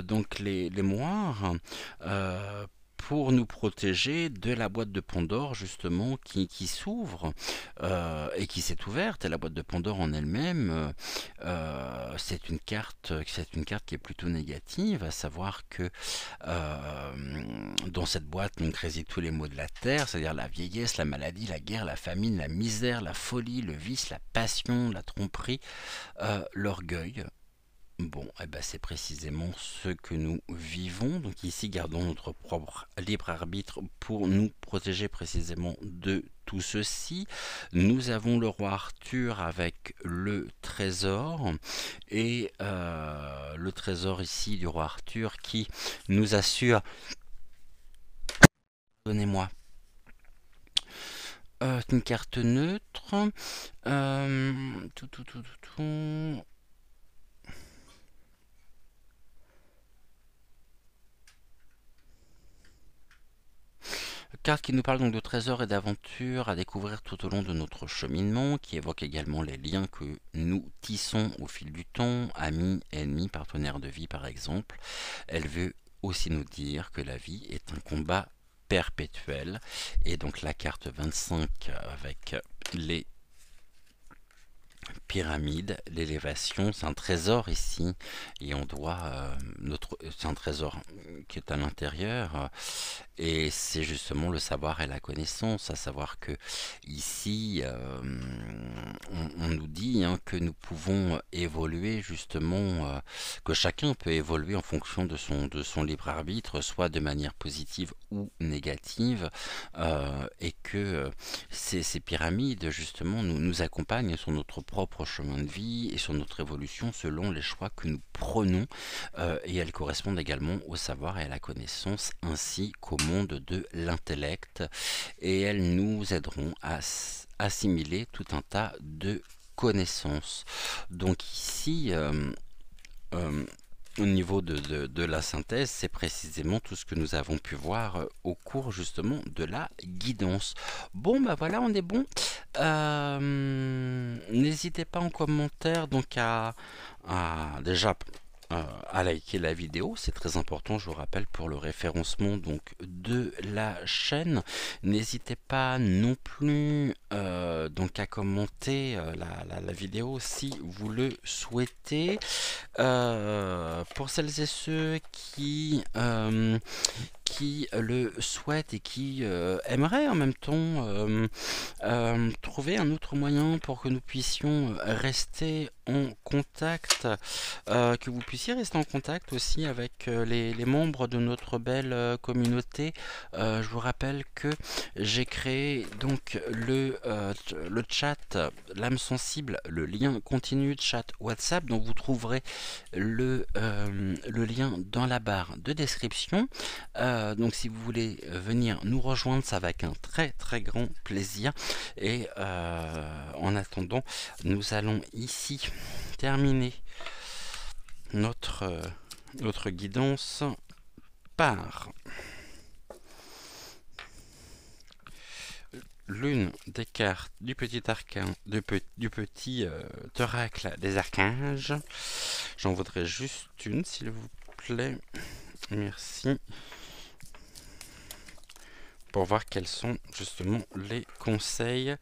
donc les moires, pour nous protéger de la boîte de Pandore justement qui s'ouvre et qui s'est ouverte. Et la boîte de Pandore en elle-même, c'est une carte qui est plutôt négative, à savoir que dans cette boîte donc résident tous les maux de la terre, c'est-à-dire la vieillesse, la maladie, la guerre, la famine, la misère, la folie, le vice, la passion, la tromperie, l'orgueil. Bon, eh ben c'est précisément ce que nous vivons. Donc ici, gardons notre propre libre arbitre pour nous protéger précisément de tout ceci. Nous avons le roi Arthur avec le trésor. Et le trésor ici du roi Arthur qui nous assure... Donnez-moi. Une carte neutre. Tout. Carte qui nous parle donc de trésors et d'aventures à découvrir tout au long de notre cheminement, qui évoque également les liens que nous tissons au fil du temps, amis, ennemis, partenaires de vie par exemple. Elle veut aussi nous dire que la vie est un combat perpétuel. Et donc la carte 25 avec les pyramide, l'élévation, c'est un trésor ici, et on doit c'est un trésor qui est à l'intérieur, et c'est justement le savoir et la connaissance, à savoir que ici on nous dit que nous pouvons évoluer justement, que chacun peut évoluer en fonction de son libre arbitre, soit de manière positive ou négative, et que ces pyramides justement nous accompagnent sur notre propre chemin de vie et sur notre évolution selon les choix que nous prenons, et elles correspondent également au savoir et à la connaissance ainsi qu'au monde de l'intellect, et elles nous aideront à assimiler tout un tas de connaissances. Donc ici au niveau de la synthèse, c'est précisément tout ce que nous avons pu voir au cours justement de la guidance. Bon, bah voilà, on est bon. N'hésitez pas en commentaire donc à déjà à liker la vidéo, c'est très important, je vous rappelle, pour le référencement donc de la chaîne. N'hésitez pas non plus donc à commenter la vidéo si vous le souhaitez. Pour celles et ceux qui le souhaitent et qui aimeraient en même temps trouver un autre moyen pour que nous puissions rester en contact, que vous puissiez rester en contact aussi avec les membres de notre belle communauté. Je vous rappelle que j'ai créé donc le chat l'âme sensible, le lien continu de chat WhatsApp, dont vous trouverez le lien dans la barre de description. Donc si vous voulez venir nous rejoindre, ça va avec un très grand plaisir. Et en attendant, nous allons ici terminer notre guidance par l'une des cartes du petit arcane, du petit oracle des archanges. J'en voudrais juste une, s'il vous plaît. Merci. Pour voir quels sont justement les conseils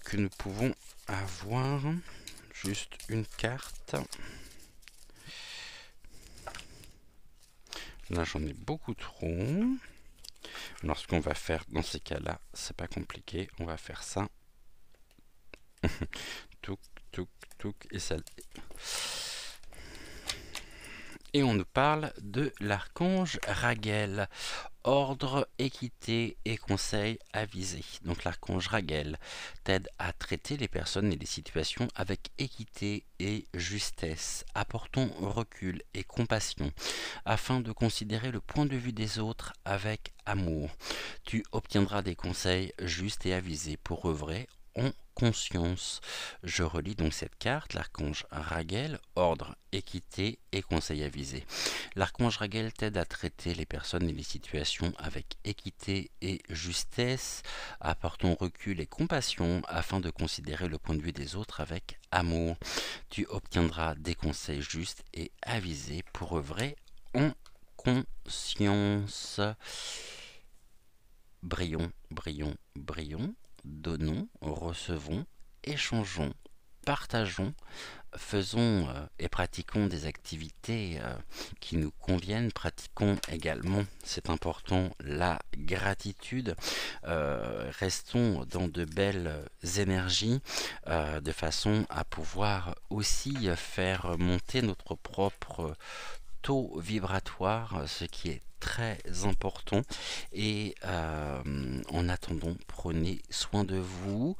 que nous pouvons avoir. Juste une carte. Là, j'en ai beaucoup trop. Alors, ce qu'on va faire dans ces cas-là, c'est pas compliqué. On va faire ça. Touk, touk, touk, et ça. Et on nous parle de l'archange Raguel. Ordre, équité et conseils avisés. Donc l'archange Raguel t'aide à traiter les personnes et les situations avec équité et justesse, apportant recul et compassion, afin de considérer le point de vue des autres avec amour. Tu obtiendras des conseils justes et avisés pour œuvrer en conscience. Je relis donc cette carte, l'archange Raguel, ordre, équité et conseil avisé. L'archange Raguel t'aide à traiter les personnes et les situations avec équité et justesse, apportant recul et compassion afin de considérer le point de vue des autres avec amour. Tu obtiendras des conseils justes et avisés pour œuvrer en conscience. Brillons, brillons, brillons. Donnons, recevons, échangeons, partageons, faisons et pratiquons des activités qui nous conviennent, pratiquons également, c'est important, la gratitude, restons dans de belles énergies de façon à pouvoir aussi faire monter notre propre taux vibratoire, ce qui est très important. Et en attendant, prenez soin de vous.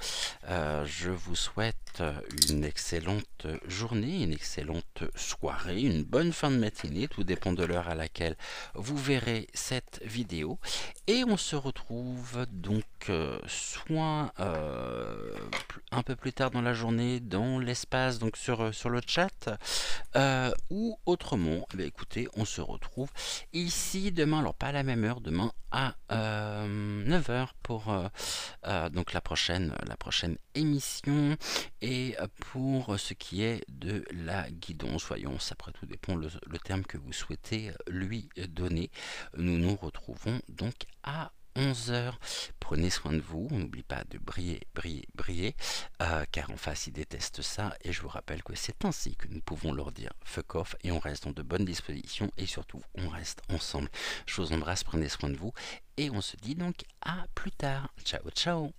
Je vous souhaite une excellente journée, une excellente soirée, une bonne fin de matinée, tout dépend de l'heure à laquelle vous verrez cette vidéo. Et on se retrouve donc soit un peu plus tard dans la journée dans l'espace, donc sur le chat, ou autrement, écoutez, on se retrouve ici demain, alors pas à la même heure, demain à 9 h pour donc la prochaine émission, et pour ce qui est de la guidance, voyons, après tout dépend le terme que vous souhaitez lui donner. Nous nous retrouvons donc à 11 h. Prenez soin de vous, on n'oublie pas de briller, briller, briller, car en face ils détestent ça, et je vous rappelle que c'est ainsi que nous pouvons leur dire fuck off, et on reste dans de bonnes dispositions, et surtout on reste ensemble. Je vous embrasse, prenez soin de vous, et on se dit donc à plus tard. Ciao, ciao.